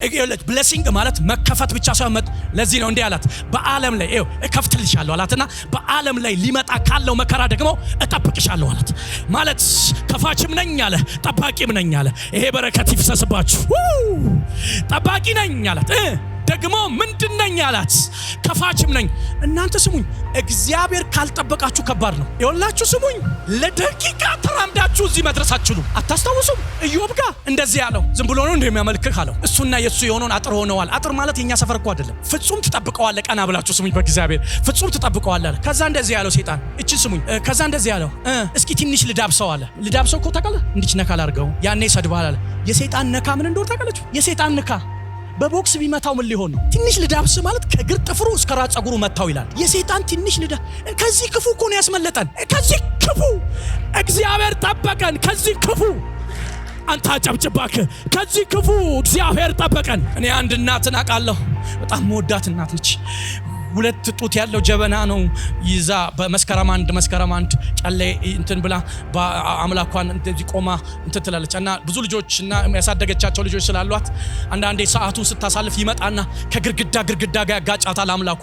ብሌሲንግ ማለት መከፈት ብቻ ሳይሆን ለዚህ ነው እንዴ አላት በዓለም ላይ እከፍትልሻለሁ አላትና በዓለም ላይ ሊመጣ ካለው መከራ ደግሞ እጠብቅሻለሁ አላት ማለት ከፋችም ነኝ አለ ጠባቂም ነኝ አለ ይሄ በረከት ይፍሰስባችሁ ጠባቂ ነኝ አላት ደግሞ ምንድነኝ አላት ከፋችም ነኝ እናንተ ስሙኝ እግዚአብሔር ካልጠበቃችሁ ከባድ ነው ይወላችሁ ስሙኝ ለደቂቃ ተራምዳችሁ እዚህ መድረስ አትችሉም አታስታውሱም ኢዮብ ጋር እንደዚህ ያለው ዝም ብሎ ነው እንደሚያመልክህ አለው እሱና የሱ የሆነውን አጥር ሆነዋል አጥር ማለት የኛ ሰፈር እኮ አይደለም ፍጹም ትጠብቀዋለህ ቀና ብላችሁ ስሙኝ በእግዚአብሔር ፍጹም ትጠብቀዋለህ ከዛ እንደዚህ ያለው ሰይጣን እቺ ስሙኝ ከዛ እንደዚህ ያለው እስኪ ትንሽ ልዳብሰው አለ ልዳብሰው እኮ ታውቃለህ እንዲች ነካ አላርገው ያኔ ሰድባል አለ የሰይጣን ነካ ምን እንደሆነ ታውቃላችሁ የሰይጣን ነካ በቦክስ ቢመታው ምን ሊሆን ነው ትንሽ ልዳብስ ማለት ከግር ጥፍሩ እስከ ራስ ጸጉሩ መታው ይላል የሰይጣን ትንሽ ልዳ ከዚህ ክፉ እኮ ነው ያስመለጠን ከዚህ ክፉ እግዚአብሔር ጠበቀን ከዚህ ክፉ አንተ አጨብጭባክ ከዚህ ክፉ እግዚአብሔር ጠበቀን እኔ አንድ እናት አውቃለሁ በጣም መወዳት እናት ነች ሁለት ጡት ያለው ጀበና ነው ይዛ በመስከረም አንድ ጨሌ እንትን ብላ በአምላኳን እንደዚህ ቆማ እንትን ትላለች እና ብዙ ልጆችና ያሳደገቻቸው ልጆች ስላሏት አንዳንዴ ሰዓቱን ስታሳልፍ ይመጣና ከግርግዳ ጋር ያጋጫታል አምላኳ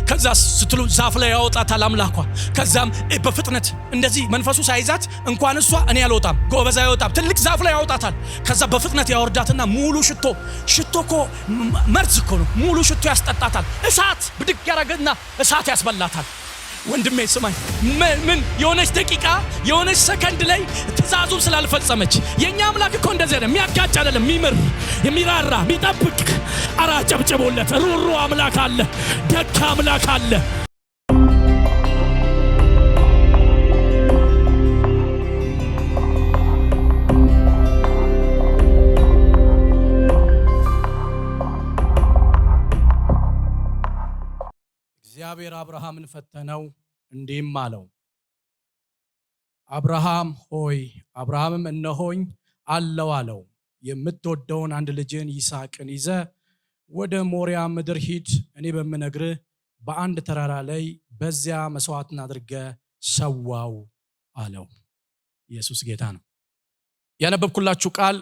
ከዛ ስትሉ ዛፍ ላይ ያወጣታል አምላኳ ከዛም በፍጥነት እንደዚህ መንፈሱ ሳይዛት እንኳን እሷ እኔ ያልወጣም ጎበዛ ያወጣም ትልቅ ዛፍ ላይ ያወጣታል ከዛ በፍጥነት ያወርዳትና ሙሉ ሽቶ እኮ መርዝ እኮ ነው ሙሉ ሽቶ ያስጠጣታል እሳት ብድግ ያረገና እሳት ያስበላታል ወንድሜ ስማኝ ምን የሆነች ደቂቃ የሆነች ሰከንድ ላይ ትእዛዙን ስላልፈጸመች የኛ አምላክ እኮ እንደዚህ አይደለም የሚያጋጭ አይደለም የሚምር የሚራራ የሚጠብቅ አራ ጨብጨቦለት ሩሩ አምላክ አለ ደግ አምላክ አለ እግዚአብሔር አብርሃምን ፈተነው እንዲህም አለው አብርሃም ሆይ አብርሃምም እነሆኝ አለው የምትወደውን አንድ ልጅን ይስሐቅን ይዘ ወደ ሞሪያ ምድር ሂድ እኔ በመነግርህ በአንድ ተራራ ላይ በዚያ መስዋዕትን አድርገ ሰዋው አለው ኢየሱስ ጌታ ነው ያነበብኩላችሁ ቃል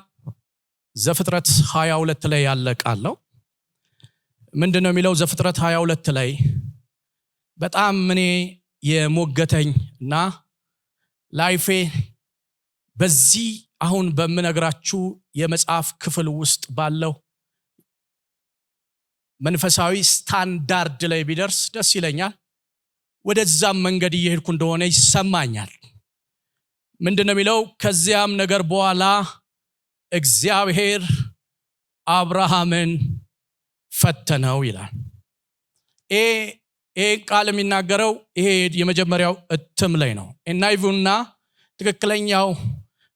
ዘፍጥረት 22 ላይ ያለ ቃል ነው ምንድነው የሚለው ዘፍጥረት 22 ላይ በጣም እኔ የሞገተኝና ላይፌ በዚህ አሁን በመነግራችሁ የመጽሐፍ ክፍል ውስጥ ባለው መንፈሳዊ ስታንዳርድ ላይ ቢደርስ ደስ ይለኛል ወደዛም መንገድ እየሄድኩ እንደሆነ ይሰማኛል ምንድነው የሚለው ከዚያም ነገር በኋላ እግዚአብሔር አብርሃምን ፈተነው ይላል ይሄ ቃል የሚናገረው ይሄ የመጀመሪያው እትም ላይ ነው እናይቡና ትክክለኛው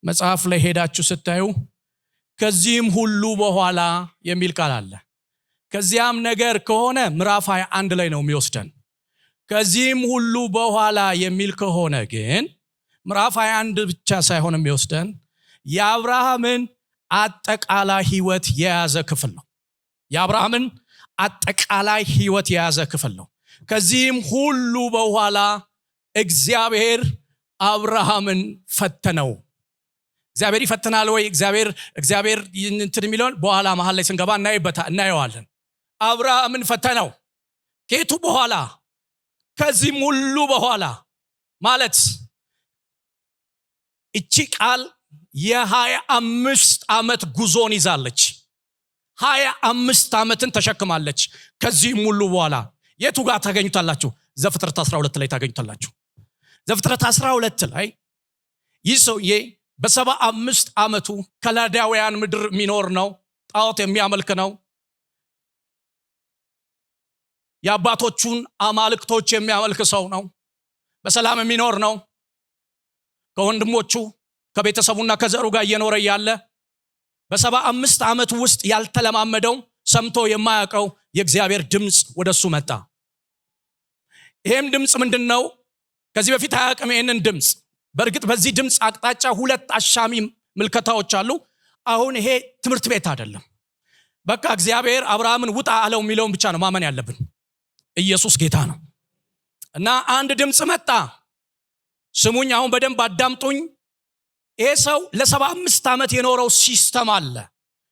መጽሐፍ ላይ ሄዳችሁ ስታዩ ከዚህም ሁሉ በኋላ የሚል ቃል አለ ከዚያም ነገር ከሆነ ምዕራፍ 21 ላይ ነው የሚወስደን ከዚህም ሁሉ በኋላ የሚል ከሆነ ግን ምዕራፍ 21 ብቻ ሳይሆን የሚወስደን የአብርሃምን አጠቃላይ ህይወት የያዘ ክፍል ነው የአብርሃምን አጠቃላይ ህይወት የያዘ ክፍል ነው ከዚህም ሁሉ በኋላ እግዚአብሔር አብርሃምን ፈተነው እግዚአብሔር ይፈትናል ወይ እግዚአብሔር እንትን የሚለውን በኋላ መሃል ላይ ስንገባ እናየዋለን አብርሃምን ፈተነው ከየቱ በኋላ ከዚህም ሁሉ በኋላ ማለት እቺ ቃል የ25 ዓመት ጉዞን ይዛለች 25 ዓመትን ተሸክማለች ከዚህም ሁሉ በኋላ የቱ ጋር ታገኙታላችሁ ዘፍጥረት 12 ላይ ታገኙታላችሁ ዘፍጥረት 12 ላይ ይህ ሰውዬ በ75 ዓመቱ ከላዳውያን ምድር የሚኖር ነው ጣዖት የሚያመልክ ነው የአባቶቹን አማልክቶች የሚያመልክ ሰው ነው በሰላም የሚኖር ነው ከወንድሞቹ ከቤተሰቡና ከዘሩ ጋር እየኖረ ያለ በ75 ዓመት ውስጥ ያልተለማመደው ሰምቶ የማያውቀው የእግዚአብሔር ድምጽ ወደሱ መጣ ይሄም ድምጽ ምንድነው ከዚህ በፊት አያውቅም ይሄንን ድምጽ በእርግጥ በዚህ ድምጽ አቅጣጫ ሁለት አሻሚ ምልከታዎች አሉ አሁን ይሄ ትምህርት ቤት አይደለም በቃ እግዚአብሔር አብርሃምን ውጣ አለው የሚለውን ብቻ ነው ማመን ያለብን ኢየሱስ ጌታ ነው እና አንድ ድምጽ መጣ ስሙኝ አሁን በደንብ አዳምጡኝ ይሄ ሰው ለ75 ዓመት የኖረው ሲስተም አለ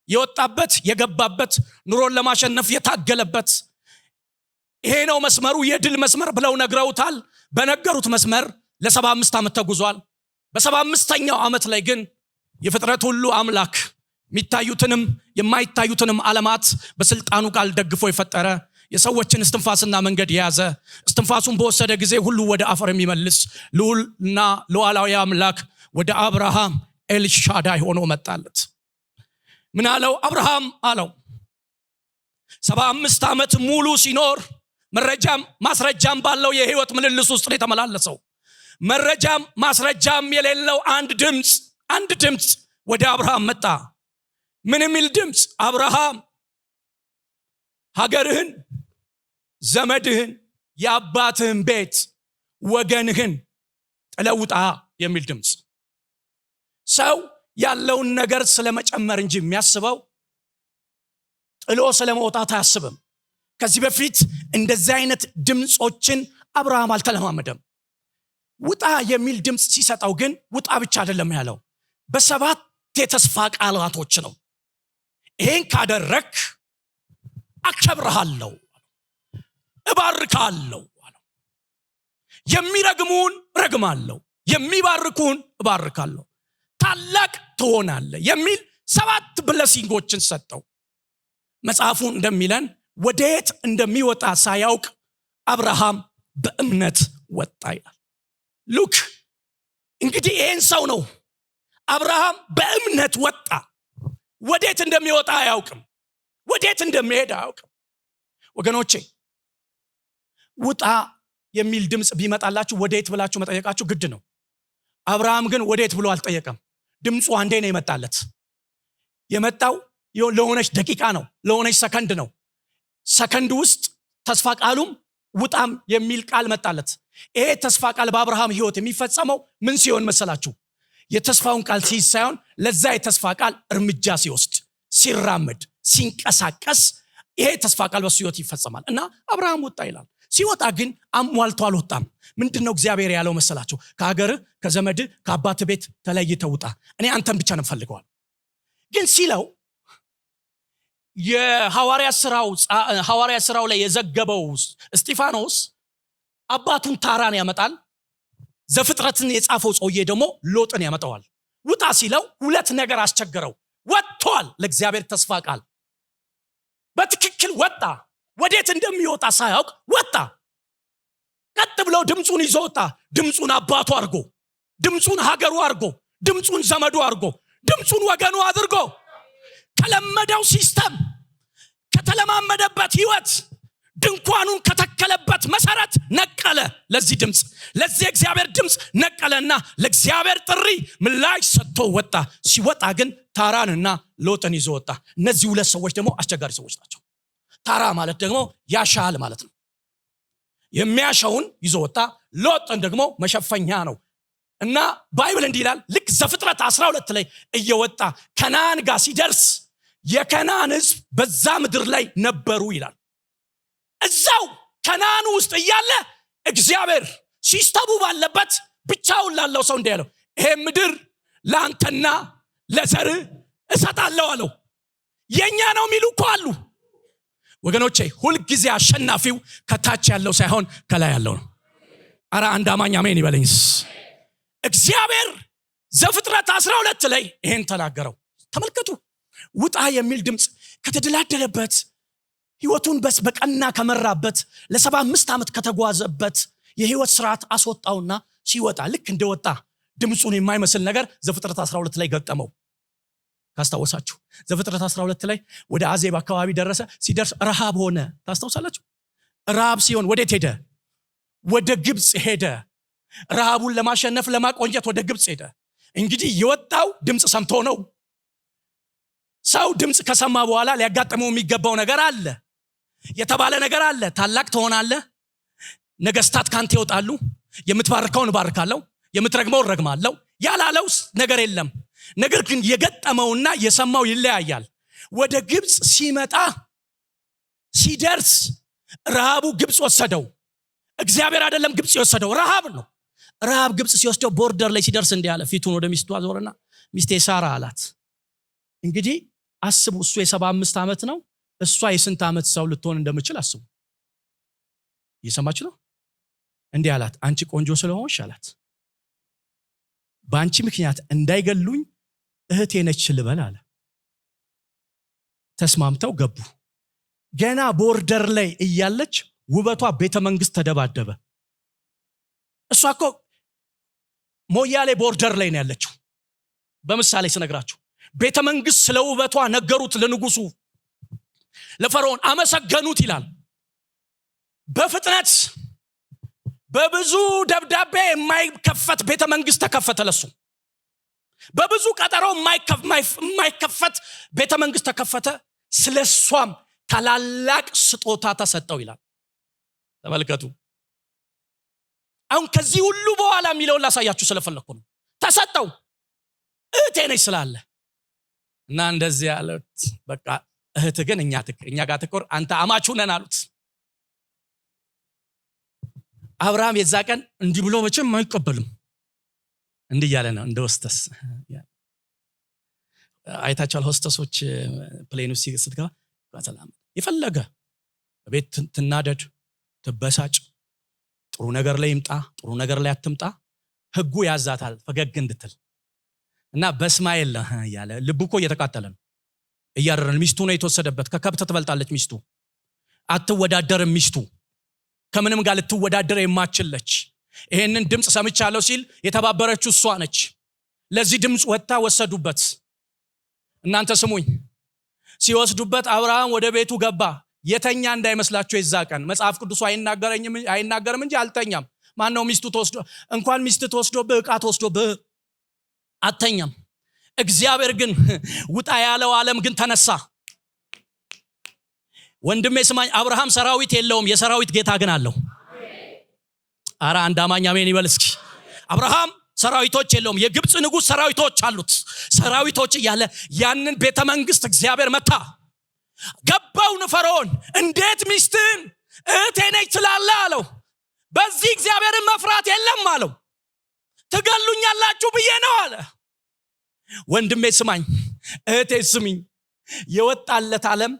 የወጣበት የገባበት ኑሮን ለማሸነፍ የታገለበት ይሄ ነው መስመሩ፣ የድል መስመር ብለው ነግረውታል። በነገሩት መስመር ለ75 ዓመት ተጉዟል። በ75ኛው ዓመት ላይ ግን የፍጥረት ሁሉ አምላክ የሚታዩትንም የማይታዩትንም ዓለማት በስልጣኑ ቃል ደግፎ የፈጠረ የሰዎችን እስትንፋስና መንገድ የያዘ እስትንፋሱን በወሰደ ጊዜ ሁሉ ወደ አፈር የሚመልስ ልዑልና ሉዓላዊ አምላክ ወደ አብርሃም ኤልሻዳይ ሆኖ መጣለት። ምን አለው? አብርሃም አለው 75 ዓመት ሙሉ ሲኖር መረጃም ማስረጃም ባለው የህይወት ምልልስ ውስጥ ነው የተመላለሰው። መረጃም ማስረጃም የሌለው አንድ ድምፅ ወደ አብርሃም መጣ። ምን የሚል ድምፅ? አብርሃም ሀገርህን፣ ዘመድህን፣ የአባትህን ቤት፣ ወገንህን ጥለህ ውጣ የሚል ድምፅ። ሰው ያለውን ነገር ስለመጨመር እንጂ የሚያስበው ጥሎ ስለመውጣት አያስብም። ከዚህ በፊት እንደዚህ አይነት ድምፆችን አብርሃም አልተለማመደም። ውጣ የሚል ድምፅ ሲሰጠው ግን ውጣ ብቻ አይደለም ያለው፣ በሰባት የተስፋ ቃላቶች ነው። ይሄን ካደረክ አከብርሃለሁ፣ እባርካለሁ፣ የሚረግሙን ረግማለሁ፣ የሚባርኩን እባርካለሁ፣ ታላቅ ትሆናለህ የሚል 7 ብለሲንጎችን ሰጠው። መጽሐፉ እንደሚለን ወዴት እንደሚወጣ ሳያውቅ አብርሃም በእምነት ወጣ ይላል። ሉክ እንግዲህ ይሄን ሰው ነው አብርሃም በእምነት ወጣ። ወዴት እንደሚወጣ አያውቅም፣ ወዴት እንደሚሄድ አያውቅም። ወገኖቼ ውጣ የሚል ድምፅ ቢመጣላችሁ ወዴት ብላችሁ መጠየቃችሁ ግድ ነው። አብርሃም ግን ወዴት ብሎ አልጠየቀም። ድምፁ አንዴ ነው የመጣው ለሆነች ደቂቃ ነው፣ ለሆነች ሰከንድ ነው። ሰከንድ ውስጥ ተስፋ ቃሉም ውጣም የሚል ቃል መጣለት። ይሄ ተስፋ ቃል በአብርሃም ህይወት የሚፈጸመው ምን ሲሆን መሰላችሁ? የተስፋውን ቃል ሲይዝ ሳይሆን ለዛ የተስፋ ቃል እርምጃ ሲወስድ፣ ሲራመድ፣ ሲንቀሳቀስ ይሄ ተስፋ ቃል በሱ ህይወት ይፈጸማል። እና አብርሃም ወጣ ይላል። ሲወጣ ግን አሟልቶ አልወጣም። ምንድነው እግዚአብሔር ያለው መሰላችሁ? ከሀገርህ፣ ከዘመድህ፣ ከአባት ቤት ተለይተህ ውጣ፣ እኔ አንተን ብቻ ነው የምፈልገዋል። ግን ሲለው የሐዋርያ ስራው ላይ የዘገበው እስጢፋኖስ አባቱን ታራን ያመጣል። ዘፍጥረትን የጻፈው ሰውዬ ደግሞ ሎጥን ያመጣዋል። ውጣ ሲለው 2 ነገር አስቸገረው። ወጥቷል፣ ለእግዚአብሔር ተስፋ ቃል በትክክል ወጣ። ወዴት እንደሚወጣ ሳያውቅ ወጣ። ቀጥ ብለው ድምፁን ይዞ ወጣ። ድምፁን አባቱ አድርጎ፣ ድምፁን ሀገሩ አድርጎ፣ ድምፁን ዘመዱ አድርጎ፣ ድምፁን ወገኑ አድርጎ ከለመደው ሲስተም ከተለማመደበት ህይወት ድንኳኑን ከተከለበት መሰረት ነቀለ። ለዚህ ድምፅ፣ ለዚህ እግዚአብሔር ድምፅ ነቀለና ለእግዚአብሔር ጥሪ ምላሽ ሰጥቶ ወጣ። ሲወጣ ግን ታራንና ሎጥን ይዞ ወጣ። እነዚህ 2 ሰዎች ደግሞ አስቸጋሪ ሰዎች ናቸው። ታራ ማለት ደግሞ ያሻል ማለት ነው። የሚያሻውን ይዞ ወጣ። ሎጥን ደግሞ መሸፈኛ ነው። እና ባይብል እንዲህ ይላል፣ ልክ ዘፍጥረት 12 ላይ እየወጣ ከነዓን ጋር ሲደርስ የከነዓን ህዝብ በዛ ምድር ላይ ነበሩ ይላል። እዛው ከነዓን ውስጥ እያለ እግዚአብሔር ሲስተሙ ባለበት ብቻውን ላለው ሰው እንዲህ ያለው፣ ይሄ ምድር ለአንተና ለዘርህ እሰጣለሁ አለው። የኛ ነው የሚሉ እኮ አሉ ወገኖቼ። ሁልጊዜ አሸናፊው ከታች ያለው ሳይሆን ከላይ ያለው ነው። አረ አንድ አማኝ አሜን ይበለኝስ። እግዚአብሔር ዘፍጥረት 12 ላይ ይሄን ተናገረው። ተመልከቱ፣ ውጣ የሚል ድምፅ ከተደላደለበት ህይወቱን በቀና ከመራበት ለ75 ዓመት ከተጓዘበት የህይወት ስርዓት አስወጣውና ሲወጣ ልክ እንደወጣ ድምፁን የማይመስል ነገር ዘፍጥረት 12 ላይ ገጠመው። ካስታወሳችሁ ዘፍጥረት 12 ላይ ወደ አዜብ አካባቢ ደረሰ። ሲደርስ ረሃብ ሆነ። ታስታውሳላችሁ? ረሃብ ሲሆን ወዴት ሄደ? ወደ ግብፅ ሄደ። ረሃቡን ለማሸነፍ ለማቆንጀት ወደ ግብፅ ሄደ። እንግዲህ የወጣው ድምፅ ሰምቶ ነው። ሰው ድምፅ ከሰማ በኋላ ሊያጋጥመው የሚገባው ነገር አለ፣ የተባለ ነገር አለ። ታላቅ ትሆናለህ፣ ነገስታት ካንተ ይወጣሉ፣ የምትባርከውን እባርካለሁ፣ የምትረግመውን ረግማለሁ ያላለው ነገር የለም። ነገር ግን የገጠመውና የሰማው ይለያያል። ወደ ግብፅ ሲመጣ ሲደርስ ረሃቡ ግብፅ ወሰደው። እግዚአብሔር አይደለም ግብፅ የወሰደው፣ ረሃብ ነው። ረሃብ ግብፅ ሲወስደው ቦርደር ላይ ሲደርስ እንዲህ አለ። ፊቱን ወደ ሚስቱ አዞረና ሚስቴ ሳራ አላት፣ እንግዲህ አስቡ እሱ የ75 ዓመት ነው እሷ የስንት ዓመት ሰው ልትሆን እንደምችል አስቡ እየሰማችሁ ነው እንዲህ አላት አንቺ ቆንጆ ስለሆንሽ አላት በአንቺ ምክንያት እንዳይገሉኝ እህቴ ነች ልበል አለ ተስማምተው ገቡ ገና ቦርደር ላይ እያለች ውበቷ ቤተ መንግስት ተደባደበ እሷ እኮ ሞያሌ ቦርደር ላይ ነው ያለችው በምሳሌ ስነግራችሁ ቤተ መንግስት ስለ ውበቷ ነገሩት ለንጉሱ ለፈርዖን አመሰገኑት ይላል በፍጥነት በብዙ ደብዳቤ የማይከፈት ቤተ መንግስት ተከፈተ ለሱ በብዙ ቀጠሮ የማይከፈት ቤተ መንግስት ተከፈተ ስለሷም ታላላቅ ስጦታ ተሰጠው ይላል ተመልከቱ አሁን ከዚህ ሁሉ በኋላ የሚለውን ላሳያችሁ ስለፈለኩ ነው ተሰጠው እህቴ ነች ስላለ እና እንደዚህ ያሉት በቃ እህት ግን እኛ ጋር ትቆር አንተ አማቹ ነን አሉት አብርሃም የዛ ቀን እንዲህ ብሎ መቼም አይቀበልም እንዲህ ያለ ነው እንደ ሆስተስ አይታችኋል ሆስተሶች ፕሌኑ ስትገባ ሰላም ይፈለገ ቤት ትናደድ ትበሳጭ ጥሩ ነገር ላይ ይምጣ ጥሩ ነገር ላይ አትምጣ ህጉ ያዛታል ፈገግ እንድትል እና በእስማኤል ያለ ልብኮ እየተቃጠለ ነው እያረረን ሚስቱ ነው የተወሰደበት ከከብት ትበልጣለች ሚስቱ አትወዳደርም ሚስቱ ከምንም ጋር ልትወዳደር የማትችልች ይሄንን ድምጽ ሰምቻለሁ ሲል የተባበረችው እሷ ነች ለዚህ ድምጽ ወጣ ወሰዱበት እናንተ ስሙኝ ሲወስዱበት አብርሃም ወደ ቤቱ ገባ የተኛ እንዳይመስላችሁ የዛቀን መጽሐፍ ቅዱስ አይናገርም እንጂ አልተኛም ማነው ሚስቱ ተወስዶ እንኳን ሚስት ተወስዶብህ ዕቃ ተወስዶብህ አተኛም እግዚአብሔር ግን ውጣ ያለው ዓለም ግን ተነሳ ወንድሜ ስማኝ አብርሃም ሰራዊት የለውም የሰራዊት ጌታ ግን አለው አራ አንድ አማኝ አሜን ይበል እስኪ አብርሃም ሰራዊቶች የለውም የግብጽ ንጉስ ሰራዊቶች አሉት ሰራዊቶች ያለ ያንን ቤተ መንግስት እግዚአብሔር መታ ገባው ፈርዖን እንዴት ሚስትን እህቴ ነች ትላለህ አለው በዚህ እግዚአብሔርን መፍራት የለም አለው ትገሉኛላችሁ ብዬ ነው አለ ወንድሜ ስማኝ እህቴ ስሚኝ የወጣለት ዓለም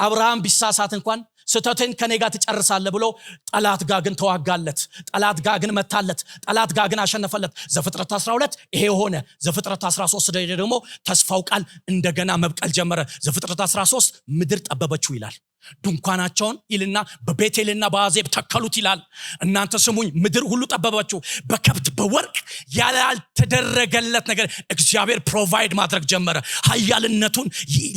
አብርሃም ቢሳሳት እንኳን ስተተን ከኔ ጋር ትጨርሳለህ ብሎ ጠላት ጋር ግን ተዋጋለት ጠላት ጋር ግን መታለት ጠላት ጋር ግን አሸነፈለት ዘፍጥረት 12 ይሄ ሆነ ዘፍጥረት 13 ደግሞ ተስፋው ቃል እንደገና መብቀል ጀመረ ዘፍጥረት 13 ምድር ጠበበችው ይላል ድንኳናቸውን ይልና በቤቴልና በአዜብ ተከሉት ይላል እናንተ ስሙኝ ምድር ሁሉ ጠበበችው በከብት በወርቅ ያልተደረገለት ነገር እግዚአብሔር ፕሮቫይድ ማድረግ ጀመረ ኃያልነቱን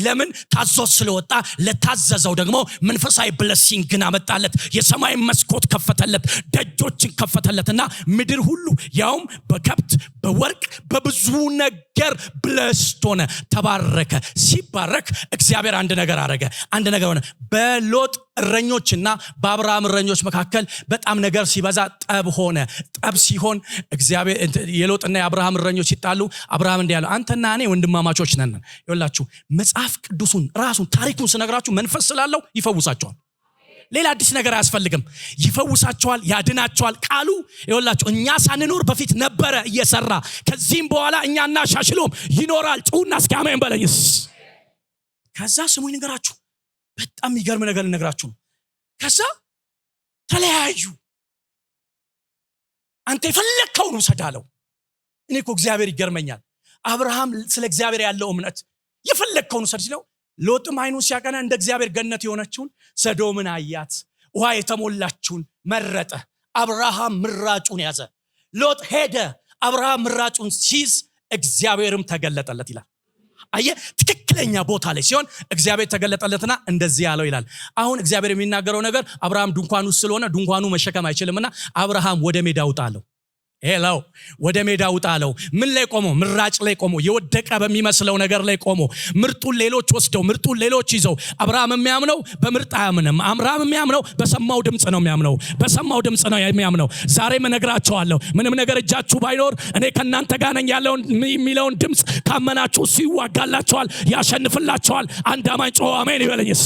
ለምን ታዞት ስለወጣ ለታዘዘው ደግሞ መንፈሳዊ ብሌሲንግን አመጣለት የሰማይ መስኮት ከፈተለት ደጆችን ከፈተለትና ምድር ሁሉ ያውም በከብት በወርቅ በብዙ ነገር ብለስት ሆነ ተባረከ ሲባረክ እግዚአብሔር አንድ ነገር አረገ አንድ ነገር ሆነ በሎጥ እረኞችና በአብርሃም እረኞች መካከል በጣም ነገር ሲበዛ ጠብ ሆነ ጠብ ሲሆን እግዚአብሔር የሎጥና የአብርሃም እረኞች ሲጣሉ አብርሃም እንዲህ ያለው አንተና እኔ ወንድማማቾች ነን ይኸውላችሁ መጽሐፍ ቅዱሱን ራሱን ታሪኩን ስነግራችሁ መንፈስ ስላለው ይፈውሳቸዋል ሌላ አዲስ ነገር አያስፈልግም ይፈውሳቸዋል ያድናቸዋል ቃሉ ይኸውላችሁ እኛ ሳንኖር በፊት ነበረ እየሰራ ከዚህም በኋላ እኛና ሻሽሎም ይኖራል ጩና እስኪ አሜን በለኝስ ከዛ ስሙኝ ነገራችሁ በጣም ይገርም ነገር ልነግራችሁ ከዛ ተለያዩ አንተ የፈለከውን ውሰዳለው እኔ እኮ እግዚአብሔር ይገርመኛል አብርሃም ስለ እግዚአብሔር ያለው እምነት የፈለከውን ውሰድ ሲለው ሎጥም አይኑን ሲያቀና እንደ እግዚአብሔር ገነት የሆነችውን ሰዶምን አያት ውሃ የተሞላችውን መረጠ አብርሃም ምራጩን ያዘ ሎጥ ሄደ አብርሃም ምራጩን ሲይዝ እግዚአብሔርም ተገለጠለት ይላል አየ ትክክለኛ ቦታ ላይ ሲሆን እግዚአብሔር ተገለጠለትና እንደዚህ ያለው ይላል አሁን እግዚአብሔር የሚናገረው ነገር አብርሃም ድንኳኑ ስለሆነ ድንኳኑ መሸከም አይችልምና አብርሃም ወደ ሜዳ ውጣለው ሄላው ወደ ሜዳ ውጣለው ምን ላይ ቆሞ ምራጭ ላይ ቆሞ የወደቀ በሚመስለው ነገር ላይ ቆሞ ምርጡን ሌሎች ወስደው ምርጡን ሌሎች ይዘው አብርሃም የሚያምነው በምርጥ አያምንም አብርሃም የሚያምነው በሰማው ድምጽ ነው የሚያምነው በሰማው ድምጽ ነው የሚያምነው ዛሬም እነግራችኋለሁ ምንም ነገር እጃችሁ ባይኖር እኔ ከናንተ ጋር ነኝ ያለውን የሚለውን ድምጽ ካመናችሁ ሲዋጋላችኋል ያሸንፍላችኋል አንድ አማኝ ጮህ አሜን ይበለኝስ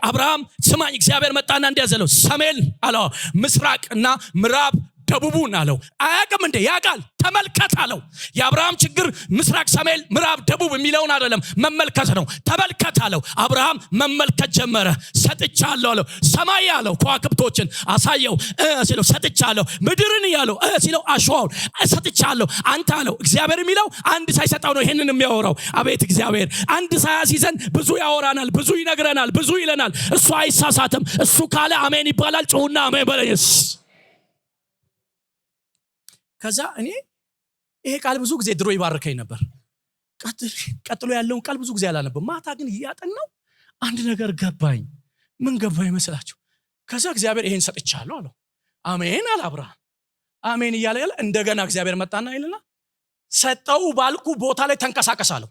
አብርሃም ስማኝ እግዚአብሔር መጣና እንዲያዘለው ሰሜን አለው ምስራቅና ምዕራብ ደቡቡን አለው። አያውቅም እንዴ? ያውቃል። ተመልከት አለው። የአብርሃም ችግር ምስራቅ፣ ሰሜን፣ ምዕራብ፣ ደቡብ የሚለውን አይደለም መመልከት ነው። ተመልከት አለው። አብርሃም መመልከት ጀመረ። ሰጥቻለሁ አለው። ሰማይ አለው ከዋክብቶችን አሳየው ሲለው ሰጥቻለሁ። ምድርን ያለው ሲለው አሸዋውን ሰጥቻለሁ። አንተ አለው። እግዚአብሔር የሚለው አንድ ሳይሰጠው ነው ይሄንን የሚያወራው። አቤት እግዚአብሔር! አንድ ሳያሲዘን ብዙ ያወራናል፣ ብዙ ይነግረናል፣ ብዙ ይለናል። እሱ አይሳሳትም። እሱ ካለ አሜን ይባላል። ጮሁና አሜን በለስ። ከዛ እኔ ይሄ ቃል ብዙ ጊዜ ድሮ ይባርከኝ ነበር። ቀጥሎ ያለውን ቃል ብዙ ጊዜ አላነበብም። ማታ ግን እያጠናው አንድ ነገር ገባኝ። ምን ገባኝ መስላችሁ? ከዛ እግዚአብሔር ይሄን ሰጥቻለሁ አለው። አሜን አለ አብርሃም። አሜን እያለ ያለ እንደገና እግዚአብሔር መጣና ይልና ሰጠው ባልኩ ቦታ ላይ ተንቀሳቀስ አለው።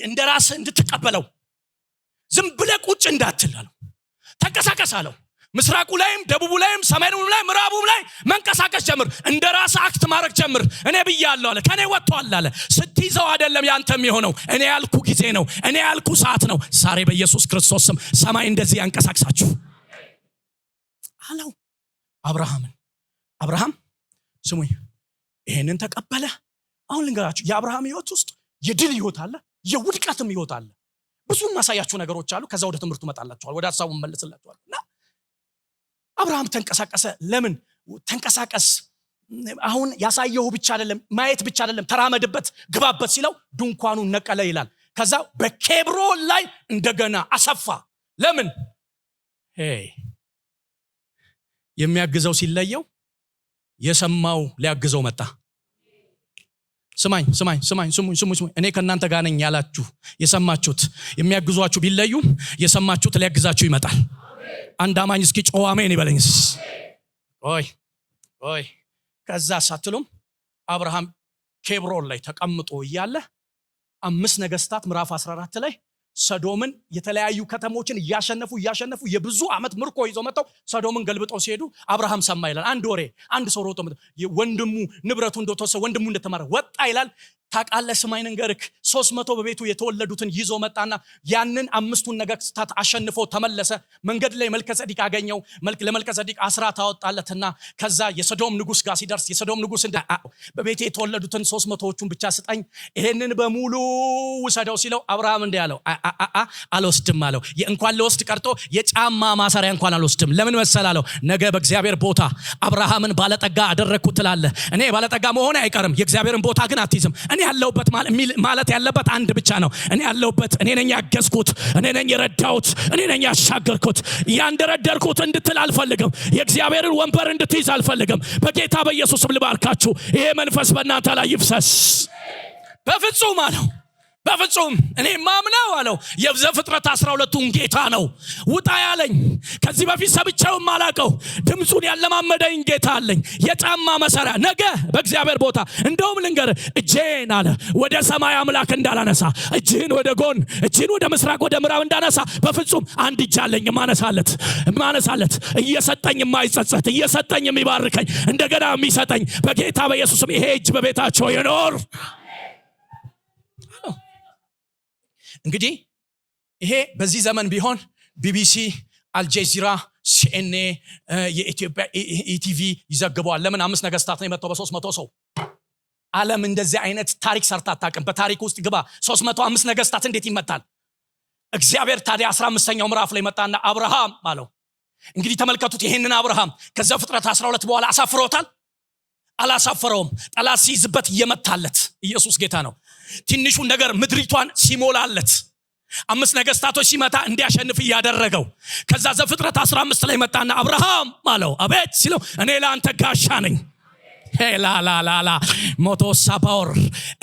እንደ ራስ እንድትቀበለው ዝም ብለህ ቁጭ እንዳትል አለው። ተንቀሳቀስ አለው። ምስራቁ ላይም ደቡቡ ላይም ሰሜኑም ላይ ምዕራቡም ላይ መንቀሳቀስ ጀምር። እንደ ራስ አክት ማድረግ ጀምር። እኔ ብያለሁ አለ። ከኔ ወጥቷል አለ። ስትይዘው አይደለም ያንተም የሆነው። እኔ ያልኩ ጊዜ ነው። እኔ ያልኩ ሰዓት ነው። ዛሬ በኢየሱስ ክርስቶስ ስም ሰማይ እንደዚህ ያንቀሳቅሳችሁ አለው አብርሃምን። አብርሃም ስሙኝ፣ ይሄንን ተቀበለ። አሁን ልንገራችሁ፣ የአብርሃም ህይወት ውስጥ የድል ህይወት አለ፣ የውድቀትም ህይወት አለ። ብዙ ማሳያችሁ ነገሮች አሉ። ከዛ ወደ ትምህርቱ መጣላችኋል፣ ወደ ሐሳቡ መመለስላችኋል። እና አብርሃም ተንቀሳቀሰ። ለምን ተንቀሳቀስ? አሁን ያሳየው ብቻ አይደለም፣ ማየት ብቻ አይደለም፣ ተራመድበት፣ ግባበት ሲለው ድንኳኑን ነቀለ ይላል። ከዛ በኬብሮን ላይ እንደገና አሰፋ። ለምን? የሚያግዘው ሲለየው የሰማው ሊያግዘው መጣ። ስማኝ፣ እኔ ከእናንተ ጋር ነኝ ያላችሁ የሰማችሁት የሚያግዟችሁ ቢለዩ የሰማችሁት ሊያግዛችሁ ይመጣል። አንድ አማኝ እስኪ ጮህ አሜን ይበለኝስ። ኦይ ከዛ ሳትሉም አብርሃም ኬብሮን ላይ ተቀምጦ እያለ 5 ነገስታት ምዕራፍ 14 ላይ ሰዶምን የተለያዩ ከተሞችን እያሸነፉ የብዙ ዓመት ምርኮ ይዘው መጣው ሰዶምን ገልብጠው ሲሄዱ አብርሃም ሰማ ይላል። አንድ ወሬ፣ አንድ ሰው ሮጦ ወንድሙ ንብረቱ እንደተወሰደ ወንድሙ እንደተማረ ወጣ ይላል። ታውቃለህ? ስማኝ ንገርክ፣ 300 በቤቱ የተወለዱትን ይዞ መጣና ያንን 5ቱን ነገስታት አሸንፎ ተመለሰ። መንገድ ላይ መልከጼዴቅ አገኘው። ለመልከጼዴቅ አስራት አወጣለትና ከዛ የሰዶም ንጉስ ጋር ሲደርስ የሰዶም ንጉስ በቤቴ የተወለዱትን 300ዎቹን ብቻ ስጠኝ፣ ይሄንን በሙሉ ውሰደው ሲለው አብርሃም እንዲህ አለው፣ አልወስድም አለው። እንኳን ለወስድ ቀርቶ የጫማ ማሰሪያ እንኳን አልወስድም። ለምን መሰል አለው፣ ነገ በእግዚአብሔር ቦታ አብርሃምን ባለጠጋ አደረግኩት ትላለህ። እኔ ባለጠጋ መሆን አይቀርም፣ የእግዚአብሔርን ቦታ ግን አትይዝም። እኔ ያለሁበት ማለት ያለበት አንድ ብቻ ነው። እኔ ያለሁበት፣ እኔ ነኝ ያገዝኩት፣ እኔ ነኝ የረዳሁት፣ እኔ ነኝ ያሻገርኩት። ያንደረደርኩት እንድትል አልፈልግም። የእግዚአብሔርን ወንበር እንድትይዝ አልፈልግም። በጌታ በኢየሱስም ልባርካችሁ። ይሄ መንፈስ በእናንተ ላይ ይፍሰስ። በፍጹም አለው፣ በፍጹም እኔ ማምነው አለው የዘፍጥረት 12ቱን ጌታ ነው ውጣ ያለኝ። ከዚህ በፊት ሰብቼው ማላቀው ድምጹን ያለማመደኝ ጌታ አለኝ። የጫማ መሰሪያ ነገ በእግዚአብሔር ቦታ እንደውም ልንገር፣ እጄን አለ ወደ ሰማይ አምላክ እንዳላነሳ፣ እጅህን ወደ ጎን፣ እጅህን ወደ ምስራቅ ወደ ምዕራብ እንዳነሳ በፍጹም አንድ እጅ አለኝ ማነሳለት እየሰጠኝ የማይጸጸት እየሰጠኝ የሚባርከኝ እንደገና የሚሰጠኝ በጌታ በኢየሱስም ይሄ እጅ በቤታቸው ይኖር። እንግዲህ ይሄ በዚህ ዘመን ቢሆን ቢቢሲ፣ አልጀዚራ፣ ሲኤንኤ፣ የኢትዮጵያ ኢቲቪ ይዘግበዋል። ለምን 5 ነገስታት ነው የመጣው በ300 ሰው። ዓለም እንደዚህ አይነት ታሪክ ሰርታ አታውቅም። በታሪክ ውስጥ ግባ 305 ነገስታት እንዴት ይመጣል? እግዚአብሔር ታዲያ 15ኛው ምዕራፍ ላይ መጣና አብርሃም አለው። እንግዲህ ተመልከቱት፣ ይሄንን አብርሃም ከዘፍጥረት 12 በኋላ አሳፍሮታል? አላሳፈረውም። ጠላት ሲይዝበት እየመታለት፣ ኢየሱስ ጌታ ነው። ትንሹ ነገር ምድሪቷን ሲሞላለት 5 ነገስታቶች ሲመታ እንዲያሸንፍ እያደረገው። ከዛ ዘፍጥረት 15 ላይ መጣና አብርሃም አለው። አቤት ሲለው እኔ ለአንተ ጋሻ ነኝ። ሄላላላላ ሞቶሳባወር